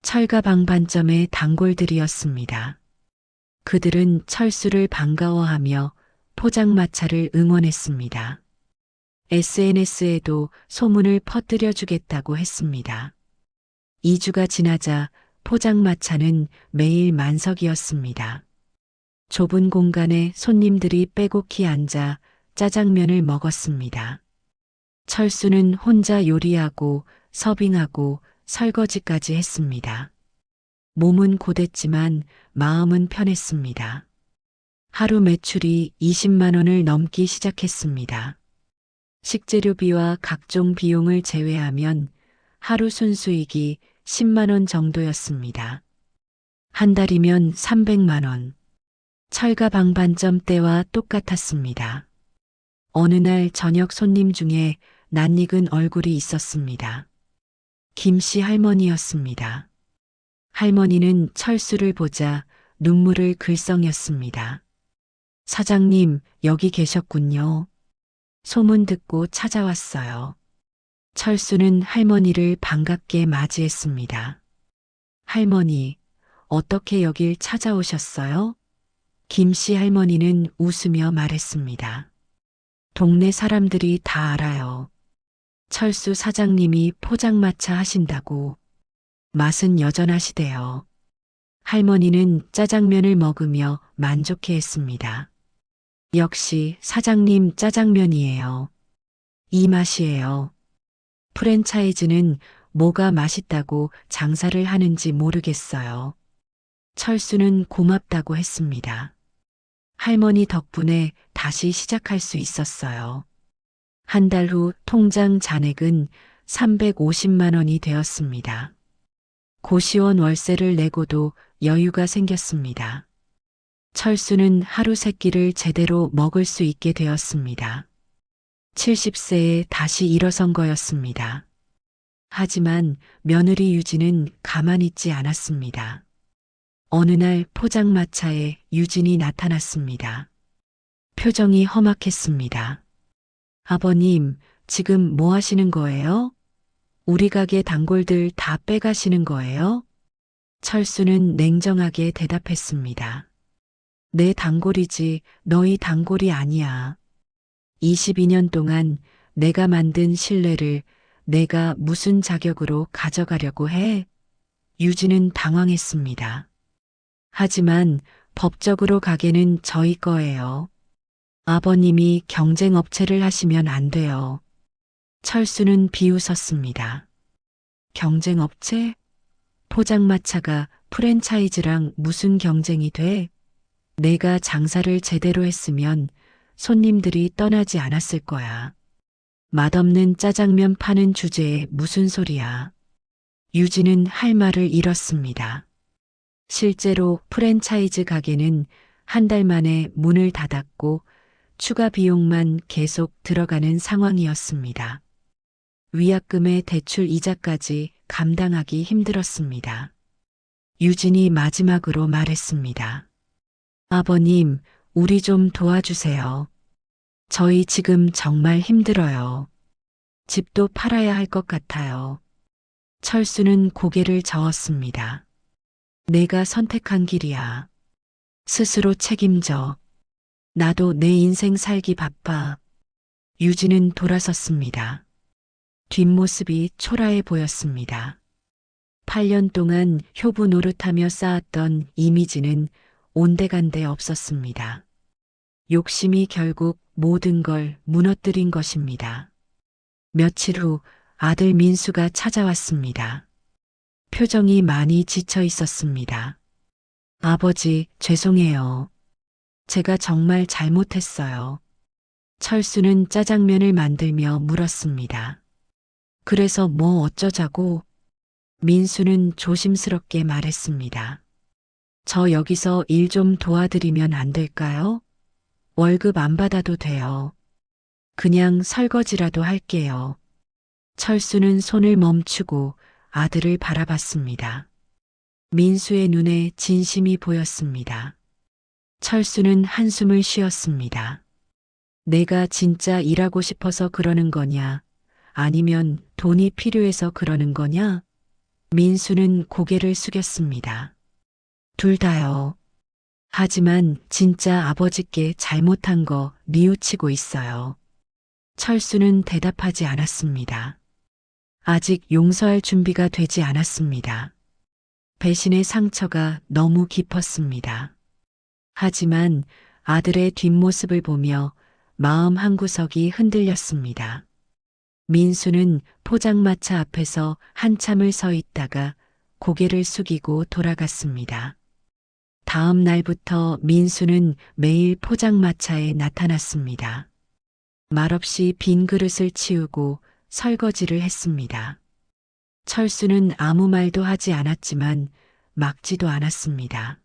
철가방반점의 단골들이었습니다. 그들은 철수를 반가워하며 포장마차를 응원했습니다. SNS에도 소문을 퍼뜨려 주겠다고 했습니다. 2주가 지나자 포장마차는 매일 만석이었습니다. 좁은 공간에 손님들이 빼곡히 앉아 짜장면을 먹었습니다. 철수는 혼자 요리하고 서빙하고 설거지까지 했습니다. 몸은 고됐지만 마음은 편했습니다. 하루 매출이 20만 원을 넘기 시작했습니다. 식재료비와 각종 비용을 제외하면 하루 순수익이 10만 원 정도였습니다. 한 달이면 300만 원. 철가방반점 때와 똑같았습니다. 어느 날 저녁 손님 중에 낯익은 얼굴이 있었습니다. 김씨 할머니였습니다. 할머니는 철수를 보자 눈물을 글썽였습니다. 사장님, 여기 계셨군요. 소문 듣고 찾아왔어요. 철수는 할머니를 반갑게 맞이했습니다. 할머니, 어떻게 여길 찾아오셨어요? 김씨 할머니는 웃으며 말했습니다. 동네 사람들이 다 알아요. 철수 사장님이 포장마차 하신다고. 맛은 여전하시대요. 할머니는 짜장면을 먹으며 만족해 했습니다. 역시 사장님 짜장면이에요. 이 맛이에요. 프랜차이즈는 뭐가 맛있다고 장사를 하는지 모르겠어요. 철수는 고맙다고 했습니다. 할머니 덕분에 다시 시작할 수 있었어요. 한 달 후 통장 잔액은 350만 원이 되었습니다. 고시원 월세를 내고도 여유가 생겼습니다. 철수는 하루 세 끼를 제대로 먹을 수 있게 되었습니다. 70세에 다시 일어선 거였습니다. 하지만 며느리 유진은 가만히 있지 않았습니다. 어느 날 포장마차에 유진이 나타났습니다. 표정이 험악했습니다. 아버님, 지금 뭐 하시는 거예요? 우리 가게 단골들 다 빼가시는 거예요? 철수는 냉정하게 대답했습니다. 내 단골이지 너희 단골이 아니야. 22년 동안 내가 만든 신뢰를 내가 무슨 자격으로 가져가려고 해? 유진은 당황했습니다. 하지만 법적으로 가게는 저희 거예요. 아버님이 경쟁업체를 하시면 안 돼요. 철수는 비웃었습니다. 경쟁업체? 포장마차가 프랜차이즈랑 무슨 경쟁이 돼? 내가 장사를 제대로 했으면 손님들이 떠나지 않았을 거야. 맛없는 짜장면 파는 주제에 무슨 소리야. 유진은 할 말을 잃었습니다. 실제로 프랜차이즈 가게는 한 달 만에 문을 닫았고 추가 비용만 계속 들어가는 상황이었습니다. 위약금의 대출 이자까지 감당하기 힘들었습니다. 유진이 마지막으로 말했습니다. 아버님, 우리 좀 도와주세요. 저희 지금 정말 힘들어요. 집도 팔아야 할 것 같아요. 철수는 고개를 저었습니다. 내가 선택한 길이야. 스스로 책임져. 나도 내 인생 살기 바빠. 유진은 돌아섰습니다. 뒷모습이 초라해 보였습니다. 8년 동안 효부 노릇하며 쌓았던 이미지는 온데간데 없었습니다. 욕심이 결국 모든 걸 무너뜨린 것입니다. 며칠 후 아들 민수가 찾아왔습니다. 표정이 많이 지쳐 있었습니다. 아버지, 죄송해요. 제가 정말 잘못했어요. 철수는 짜장면을 만들며 물었습니다. 그래서 뭐 어쩌자고? 민수는 조심스럽게 말했습니다. 저 여기서 일 좀 도와드리면 안 될까요? 월급 안 받아도 돼요. 그냥 설거지라도 할게요. 철수는 손을 멈추고 아들을 바라봤습니다. 민수의 눈에 진심이 보였습니다. 철수는 한숨을 쉬었습니다. 내가 진짜 일하고 싶어서 그러는 거냐? 아니면 돈이 필요해서 그러는 거냐? 민수는 고개를 숙였습니다. 둘 다요. 하지만 진짜 아버지께 잘못한 거 뉘우치고 있어요. 철수는 대답하지 않았습니다. 아직 용서할 준비가 되지 않았습니다. 배신의 상처가 너무 깊었습니다. 하지만 아들의 뒷모습을 보며 마음 한구석이 흔들렸습니다. 민수는 포장마차 앞에서 한참을 서 있다가 고개를 숙이고 돌아갔습니다. 다음 날부터 민수는 매일 포장마차에 나타났습니다. 말없이 빈 그릇을 치우고 설거지를 했습니다. 철수는 아무 말도 하지 않았지만 막지도 않았습니다.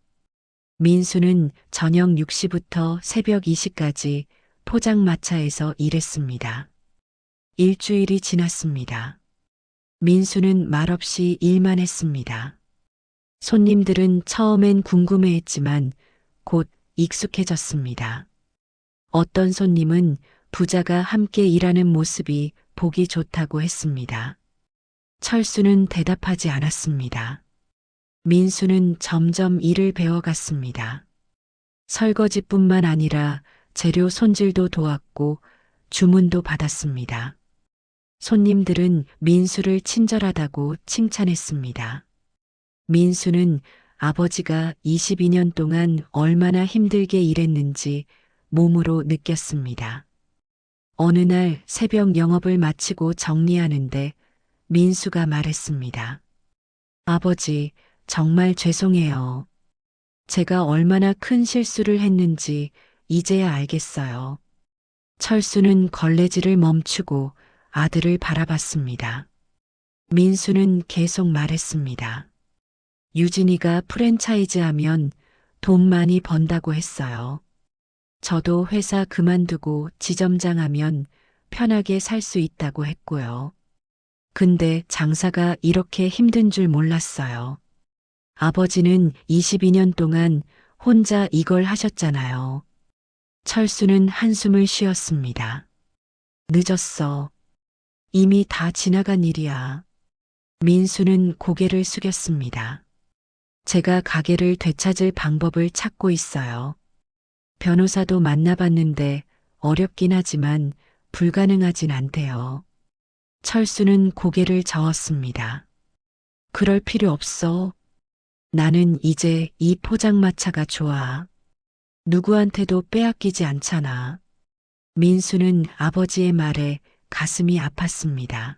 민수는 저녁 6시부터 새벽 2시까지 포장마차에서 일했습니다. 일주일이 지났습니다. 민수는 말없이 일만 했습니다. 손님들은 처음엔 궁금해했지만 곧 익숙해졌습니다. 어떤 손님은 부자가 함께 일하는 모습이 보기 좋다고 했습니다. 철수는 대답하지 않았습니다. 민수는 점점 일을 배워갔습니다. 설거지뿐만 아니라 재료 손질도 도왔고 주문도 받았습니다. 손님들은 민수를 친절하다고 칭찬했습니다. 민수는 아버지가 22년 동안 얼마나 힘들게 일했는지 몸으로 느꼈습니다. 어느 날 새벽 영업을 마치고 정리하는데 민수가 말했습니다. 아버지, 정말 죄송해요. 제가 얼마나 큰 실수를 했는지 이제야 알겠어요. 철수는 걸레질을 멈추고 아들을 바라봤습니다. 민수는 계속 말했습니다. 유진이가 프랜차이즈 하면 돈 많이 번다고 했어요. 저도 회사 그만두고 지점장 하면 편하게 살 수 있다고 했고요. 근데 장사가 이렇게 힘든 줄 몰랐어요. 아버지는 22년 동안 혼자 이걸 하셨잖아요. 철수는 한숨을 쉬었습니다. 늦었어. 이미 다 지나간 일이야. 민수는 고개를 숙였습니다. 제가 가게를 되찾을 방법을 찾고 있어요. 변호사도 만나봤는데 어렵긴 하지만 불가능하진 않대요. 철수는 고개를 저었습니다. 그럴 필요 없어. 나는 이제 이 포장마차가 좋아. 누구한테도 빼앗기지 않잖아. 민수는 아버지의 말에 가슴이 아팠습니다.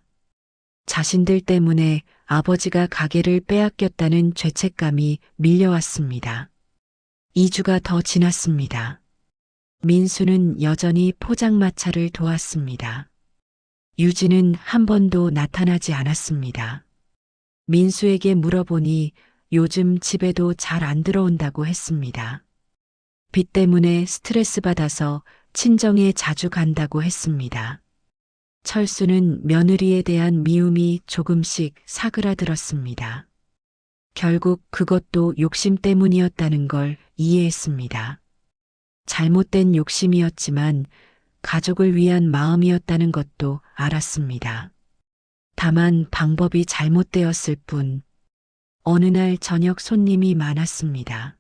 자신들 때문에 아버지가 가게를 빼앗겼다는 죄책감이 밀려왔습니다. 2주가 더 지났습니다. 민수는 여전히 포장마차를 도왔습니다. 유진은 한 번도 나타나지 않았습니다. 민수에게 물어보니 요즘 집에도 잘 안 들어온다고 했습니다. 빚 때문에 스트레스 받아서 친정에 자주 간다고 했습니다. 철수는 며느리에 대한 미움이 조금씩 사그라들었습니다. 결국 그것도 욕심 때문이었다는 걸 이해했습니다. 잘못된 욕심이었지만 가족을 위한 마음이었다는 것도 알았습니다. 다만 방법이 잘못되었을 뿐. 어느 날 저녁 손님이 많았습니다.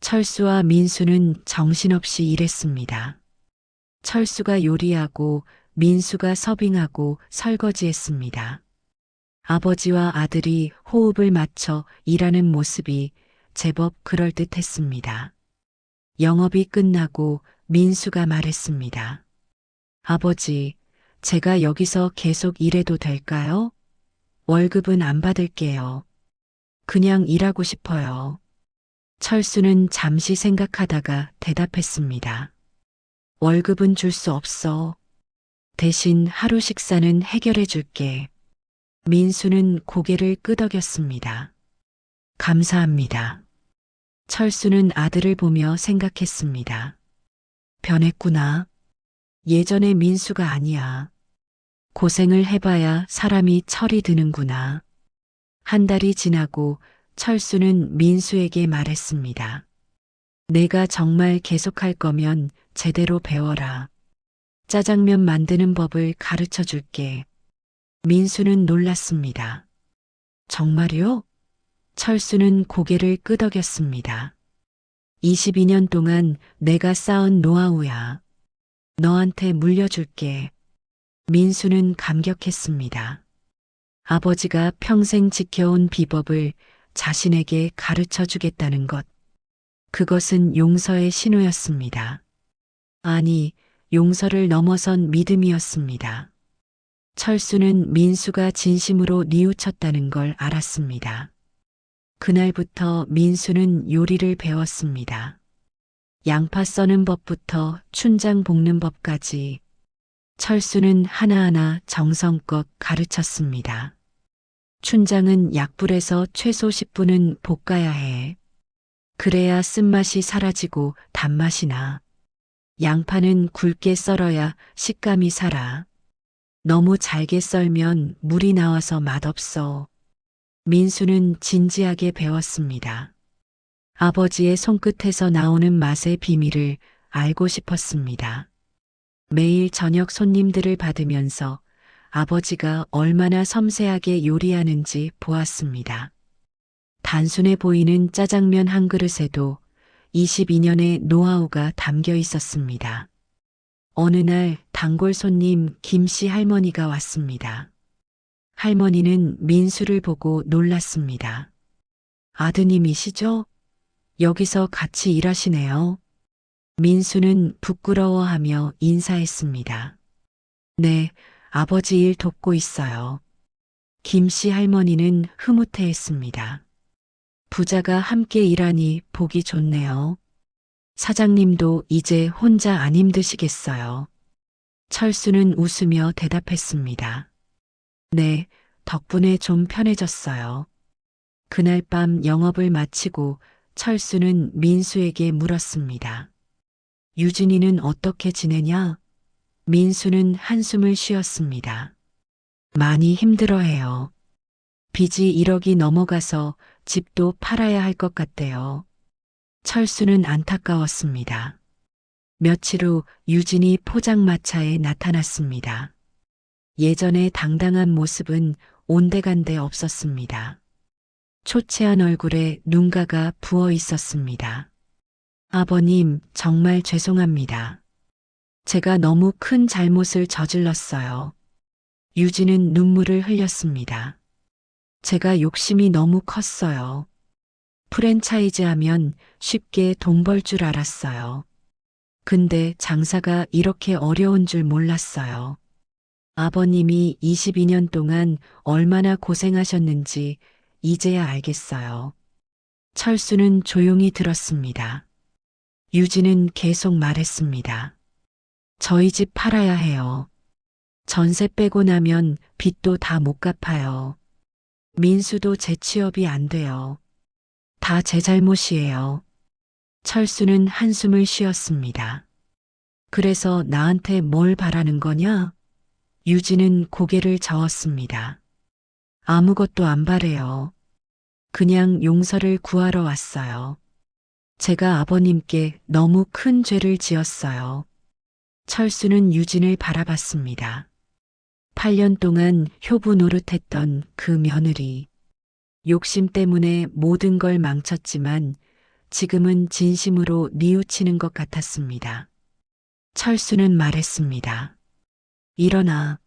철수와 민수는 정신없이 일했습니다. 철수가 요리하고 민수가 서빙하고 설거지했습니다. 아버지와 아들이 호흡을 맞춰 일하는 모습이 제법 그럴듯했습니다. 영업이 끝나고 민수가 말했습니다. 아버지, 제가 여기서 계속 일해도 될까요? 월급은 안 받을게요. 그냥 일하고 싶어요. 철수는 잠시 생각하다가 대답했습니다. 월급은 줄 수 없어. 대신 하루 식사는 해결해 줄게. 민수는 고개를 끄덕였습니다. 감사합니다. 철수는 아들을 보며 생각했습니다. 변했구나. 예전의 민수가 아니야. 고생을 해봐야 사람이 철이 드는구나. 한 달이 지나고 철수는 민수에게 말했습니다. 내가 정말 계속할 거면 제대로 배워라. 짜장면 만드는 법을 가르쳐 줄게. 민수는 놀랐습니다. 정말요? 철수는 고개를 끄덕였습니다. 22년 동안 내가 쌓은 노하우야. 너한테 물려줄게. 민수는 감격했습니다. 아버지가 평생 지켜온 비법을 자신에게 가르쳐 주겠다는 것. 그것은 용서의 신호였습니다. 아니, 용서를 넘어선 믿음이었습니다. 철수는 민수가 진심으로 뉘우쳤다는 걸 알았습니다. 그날부터 민수는 요리를 배웠습니다. 양파 써는 법부터 춘장 볶는 법까지 철수는 하나하나 정성껏 가르쳤습니다. 춘장은 약불에서 최소 10분은 볶아야 해. 그래야 쓴맛이 사라지고 단맛이 나. 양파는 굵게 썰어야 식감이 살아. 너무 잘게 썰면 물이 나와서 맛없어. 민수는 진지하게 배웠습니다. 아버지의 손끝에서 나오는 맛의 비밀을 알고 싶었습니다. 매일 저녁 손님들을 받으면서 아버지가 얼마나 섬세하게 요리하는지 보았습니다. 단순해 보이는 짜장면 한 그릇에도 22년의 노하우가 담겨 있었습니다. 어느 날 단골 손님 김씨 할머니가 왔습니다. 할머니는 민수를 보고 놀랐습니다. 아드님이시죠? 여기서 같이 일하시네요. 민수는 부끄러워하며 인사했습니다. 네, 아버지 일 돕고 있어요. 김씨 할머니는 흐뭇해했습니다. 부자가 함께 일하니 보기 좋네요. 사장님도 이제 혼자 안 힘드시겠어요. 철수는 웃으며 대답했습니다. 네, 덕분에 좀 편해졌어요. 그날 밤 영업을 마치고 철수는 민수에게 물었습니다. 유진이는 어떻게 지내냐? 민수는 한숨을 쉬었습니다. 많이 힘들어해요. 빚이 1억이 넘어가서 집도 팔아야 할 것 같대요. 철수는 안타까웠습니다. 며칠 후 유진이 포장마차에 나타났습니다. 예전의 당당한 모습은 온데간데 없었습니다. 초췌한 얼굴에 눈가가 부어 있었습니다. 아버님, 정말 죄송합니다. 제가 너무 큰 잘못을 저질렀어요. 유진은 눈물을 흘렸습니다. 제가 욕심이 너무 컸어요. 프랜차이즈 하면 쉽게 돈 벌 줄 알았어요. 근데 장사가 이렇게 어려운 줄 몰랐어요. 아버님이 22년 동안 얼마나 고생하셨는지 이제야 알겠어요. 철수는 조용히 들었습니다. 유진은 계속 말했습니다. 저희 집 팔아야 해요. 전세 빼고 나면 빚도 다 못 갚아요. 민수도 재취업이 안 돼요. 다 제 잘못이에요. 철수는 한숨을 쉬었습니다. 그래서 나한테 뭘 바라는 거냐? 유진은 고개를 저었습니다. 아무것도 안 바래요. 그냥 용서를 구하러 왔어요. 제가 아버님께 너무 큰 죄를 지었어요. 철수는 유진을 바라봤습니다. 8년 동안 효부 노릇했던 그 며느리. 욕심 때문에 모든 걸 망쳤지만 지금은 진심으로 뉘우치는 것 같았습니다. 철수는 말했습니다. 일어나.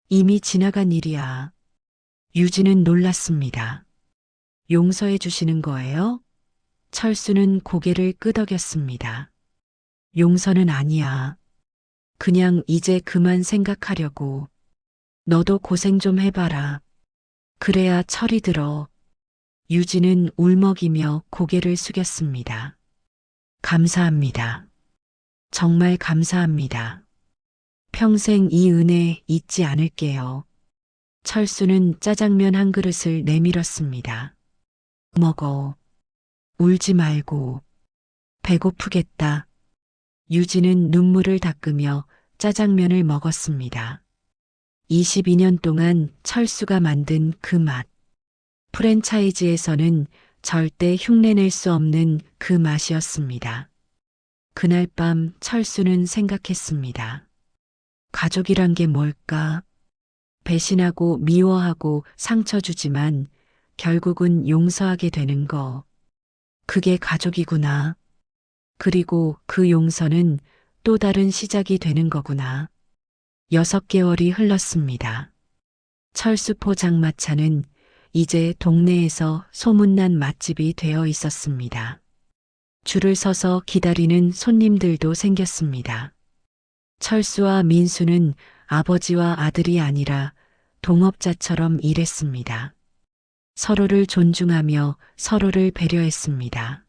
이미 지나간 일이야. 유진은 놀랐습니다. 용서해 주시는 거예요? 철수는 고개를 끄덕였습니다. 용서는 아니야. 그냥 이제 그만 생각하려고. 너도 고생 좀 해봐라. 그래야 철이 들어. 유진은 울먹이며 고개를 숙였습니다. 감사합니다. 정말 감사합니다. 평생 이 은혜 잊지 않을게요. 철수는 짜장면 한 그릇을 내밀었습니다. 먹어. 울지 말고. 배고프겠다. 유진은 눈물을 닦으며 짜장면을 먹었습니다. 22년 동안 철수가 만든 그 맛. 프랜차이즈에서는 절대 흉내낼 수 없는 그 맛이었습니다. 그날 밤 철수는 생각했습니다. 가족이란 게 뭘까? 배신하고 미워하고 상처 주지만 결국은 용서하게 되는 거. 그게 가족이구나. 그리고 그 용서는 또 다른 시작이 되는 거구나. 6개월이 흘렀습니다. 철수 포장마차는 이제 동네에서 소문난 맛집이 되어 있었습니다. 줄을 서서 기다리는 손님들도 생겼습니다. 철수와 민수는 아버지와 아들이 아니라 동업자처럼 일했습니다. 서로를 존중하며 서로를 배려했습니다.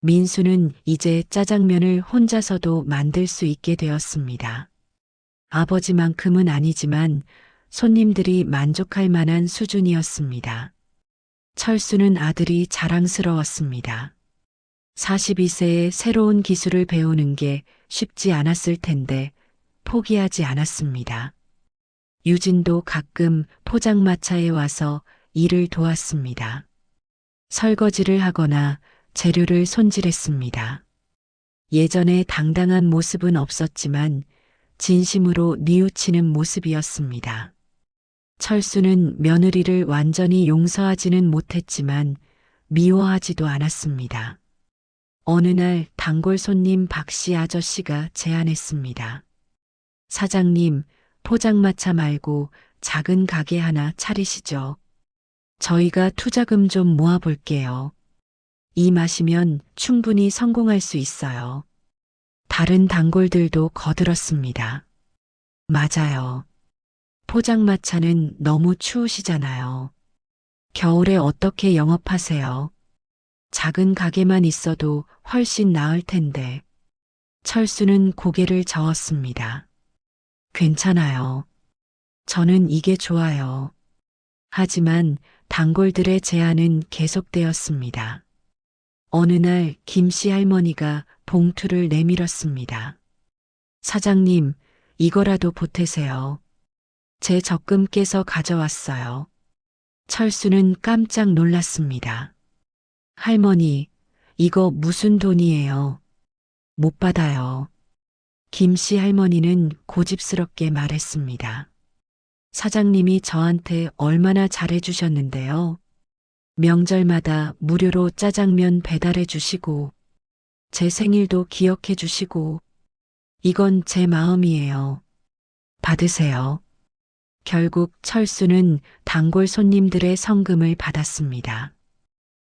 민수는 이제 짜장면을 혼자서도 만들 수 있게 되었습니다. 아버지만큼은 아니지만 손님들이 만족할 만한 수준이었습니다. 철수는 아들이 자랑스러웠습니다. 42세에 새로운 기술을 배우는 게 쉽지 않았을 텐데 포기하지 않았습니다. 유진도 가끔 포장마차에 와서 일을 도왔습니다. 설거지를 하거나 재료를 손질했습니다. 예전에 당당한 모습은 없었지만 진심으로 뉘우치는 모습이었습니다. 철수는 며느리를 완전히 용서하지는 못했지만 미워하지도 않았습니다. 어느 날 단골 손님 박씨 아저씨가 제안했습니다. 사장님, 포장마차 말고 작은 가게 하나 차리시죠. 저희가 투자금 좀 모아볼게요. 이 맛이면 충분히 성공할 수 있어요. 다른 단골들도 거들었습니다. 맞아요. 포장마차는 너무 추우시잖아요. 겨울에 어떻게 영업하세요? 작은 가게만 있어도 훨씬 나을 텐데. 철수는 고개를 저었습니다. 괜찮아요. 저는 이게 좋아요. 하지만 단골들의 제안은 계속되었습니다. 어느 날 김씨 할머니가 봉투를 내밀었습니다. 사장님, 이거라도 보태세요. 제 적금 깨서 가져왔어요. 철수는 깜짝 놀랐습니다. 할머니, 이거 무슨 돈이에요? 못 받아요. 김씨 할머니는 고집스럽게 말했습니다. 사장님이 저한테 얼마나 잘해주셨는데요. 명절마다 무료로 짜장면 배달해 주시고, 제 생일도 기억해 주시고, 이건 제 마음이에요. 받으세요. 결국 철수는 단골 손님들의 성금을 받았습니다.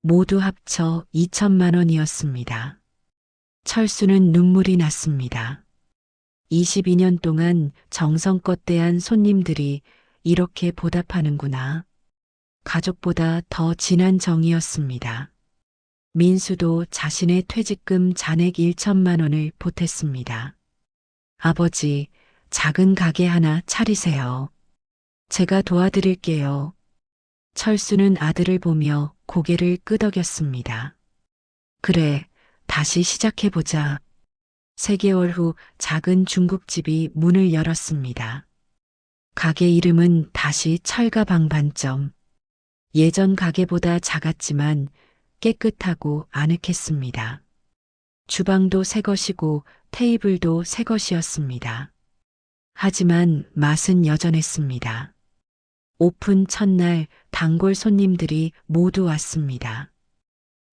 모두 합쳐 2천만 원이었습니다. 철수는 눈물이 났습니다. 22년 동안 정성껏 대한 손님들이 이렇게 보답하는구나. 가족보다 더 진한 정이었습니다. 민수도 자신의 퇴직금 잔액 1천만 원을 보탰습니다. 아버지, 작은 가게 하나 차리세요. 제가 도와드릴게요. 철수는 아들을 보며 고개를 끄덕였습니다. 그래, 다시 시작해보자. 3개월 후 작은 중국집이 문을 열었습니다. 가게 이름은 다시 철가방반점. 예전 가게보다 작았지만 깨끗하고 아늑했습니다. 주방도 새 것이고 테이블도 새 것이었습니다. 하지만 맛은 여전했습니다. 오픈 첫날 단골 손님들이 모두 왔습니다.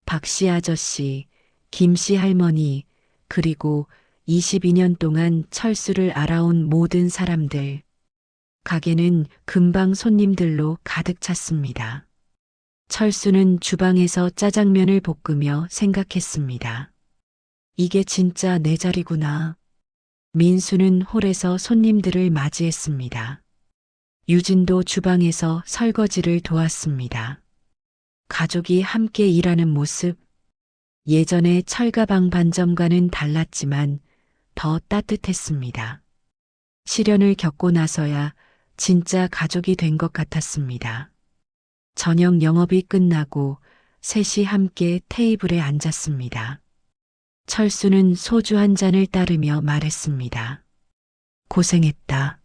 박씨 아저씨, 김씨 할머니, 그리고 22년 동안 철수를 알아온 모든 사람들. 가게는 금방 손님들로 가득 찼습니다. 철수는 주방에서 짜장면을 볶으며 생각했습니다. 이게 진짜 내 자리구나. 민수는 홀에서 손님들을 맞이했습니다. 유진도 주방에서 설거지를 도왔습니다. 가족이 함께 일하는 모습. 예전의 철가방 반점과는 달랐지만 더 따뜻했습니다. 시련을 겪고 나서야 진짜 가족이 된 것 같았습니다. 저녁 영업이 끝나고 셋이 함께 테이블에 앉았습니다. 철수는 소주 한 잔을 따르며 말했습니다. 고생했다.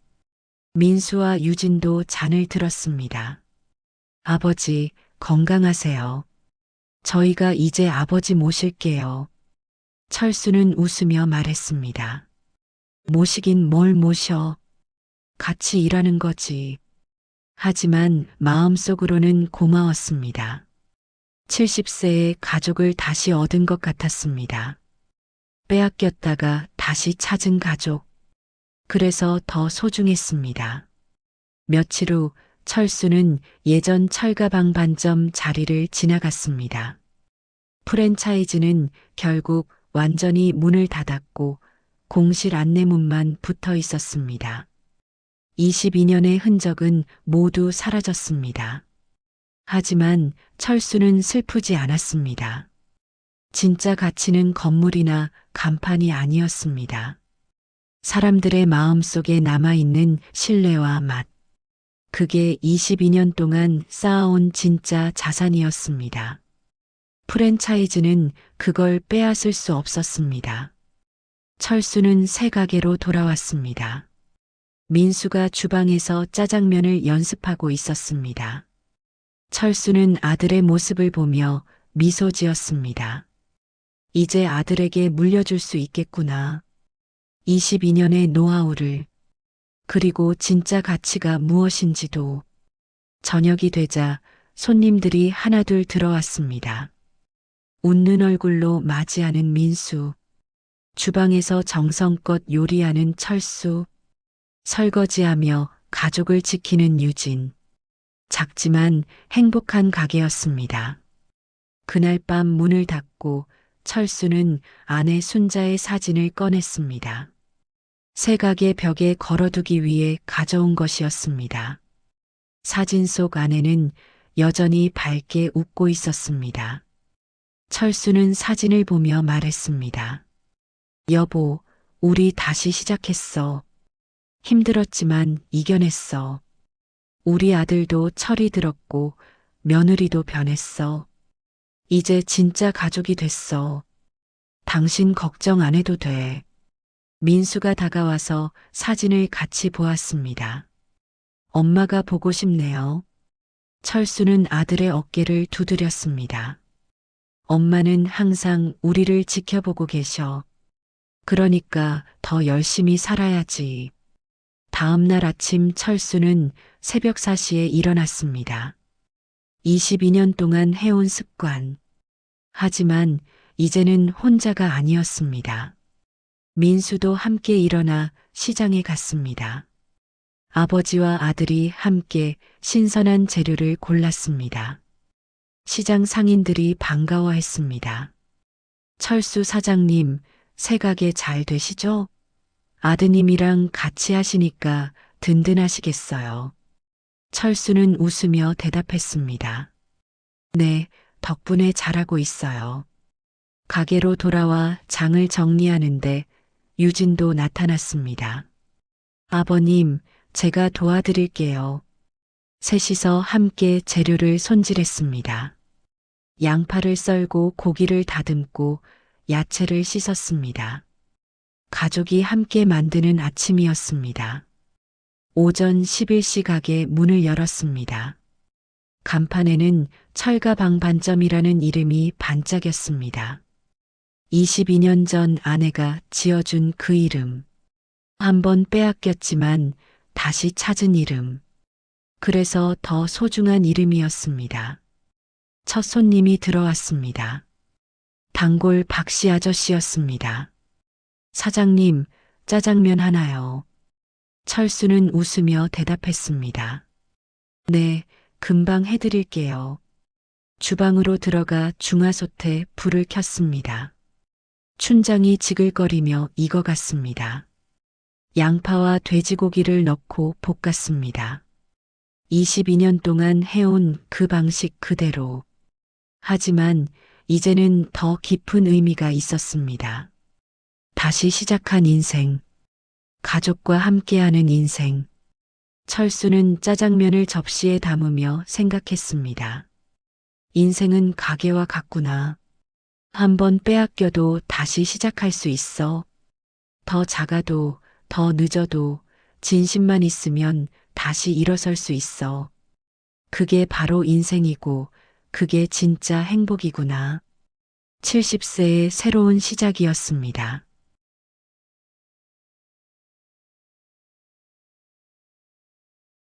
민수와 유진도 잔을 들었습니다. 아버지, 건강하세요. 저희가 이제 아버지 모실게요. 철수는 웃으며 말했습니다. 모시긴 뭘 모셔. 같이 일하는 거지. 하지만 마음속으로는 고마웠습니다. 70세에 가족을 다시 얻은 것 같았습니다. 빼앗겼다가 다시 찾은 가족. 그래서 더 소중했습니다. 며칠 후 철수는 예전 철가방 반점 자리를 지나갔습니다. 프랜차이즈는 결국 완전히 문을 닫았고 공실 안내문만 붙어 있었습니다. 22년의 흔적은 모두 사라졌습니다. 하지만 철수는 슬프지 않았습니다. 진짜 가치는 건물이나 간판이 아니었습니다. 사람들의 마음속에 남아있는 신뢰와 맛. 그게 22년 동안 쌓아온 진짜 자산이었습니다. 프랜차이즈는 그걸 빼앗을 수 없었습니다. 철수는 새 가게로 돌아왔습니다. 민수가 주방에서 짜장면을 연습하고 있었습니다. 철수는 아들의 모습을 보며 미소 지었습니다. 이제 아들에게 물려줄 수 있겠구나. 22년의 노하우를, 그리고 진짜 가치가 무엇인지도. 저녁이 되자 손님들이 하나둘 들어왔습니다. 웃는 얼굴로 맞이하는 민수. 주방에서 정성껏 요리하는 철수. 설거지하며 가족을 지키는 유진. 작지만 행복한 가게였습니다. 그날 밤 문을 닫고 철수는 아내 순자의 사진을 꺼냈습니다. 새 가게 벽에 걸어두기 위해 가져온 것이었습니다. 사진 속 아내는 여전히 밝게 웃고 있었습니다. 철수는 사진을 보며 말했습니다. 여보, 우리 다시 시작했어. 힘들었지만 이겨냈어. 우리 아들도 철이 들었고 며느리도 변했어. 이제 진짜 가족이 됐어. 당신 걱정 안 해도 돼. 민수가 다가와서 사진을 같이 보았습니다. 엄마가 보고 싶네요. 철수는 아들의 어깨를 두드렸습니다. 엄마는 항상 우리를 지켜보고 계셔. 그러니까 더 열심히 살아야지. 다음 날 아침 철수는 새벽 4시에 일어났습니다. 22년 동안 해온 습관. 하지만 이제는 혼자가 아니었습니다. 민수도 함께 일어나 시장에 갔습니다. 아버지와 아들이 함께 신선한 재료를 골랐습니다. 시장 상인들이 반가워했습니다. 철수 사장님, 새 가게 잘 되시죠? 아드님이랑 같이 하시니까 든든하시겠어요. 철수는 웃으며 대답했습니다. 네, 덕분에 잘하고 있어요. 가게로 돌아와 장을 정리하는데 유진도 나타났습니다. 아버님, 제가 도와드릴게요. 셋이서 함께 재료를 손질했습니다. 양파를 썰고 고기를 다듬고 야채를 씻었습니다. 가족이 함께 만드는 아침이었습니다. 오전 11시 가게 문을 열었습니다. 간판에는 철가방 반점이라는 이름이 반짝였습니다. 22년 전 아내가 지어준 그 이름. 한번 빼앗겼지만 다시 찾은 이름. 그래서 더 소중한 이름이었습니다. 첫 손님이 들어왔습니다. 단골 박씨 아저씨였습니다. 사장님, 짜장면 하나요. 철수는 웃으며 대답했습니다. 네, 금방 해드릴게요. 주방으로 들어가 중화솥에 불을 켰습니다. 춘장이 지글거리며 익어갔습니다. 양파와 돼지고기를 넣고 볶았습니다. 22년 동안 해온 그 방식 그대로. 하지만 이제는 더 깊은 의미가 있었습니다. 다시 시작한 인생, 가족과 함께하는 인생. 철수는 짜장면을 접시에 담으며 생각했습니다. 인생은 가게와 같구나. 한번 빼앗겨도 다시 시작할 수 있어. 더 작아도, 더 늦어도, 진심만 있으면 다시 일어설 수 있어. 그게 바로 인생이고, 그게 진짜 행복이구나. 70세의 새로운 시작이었습니다.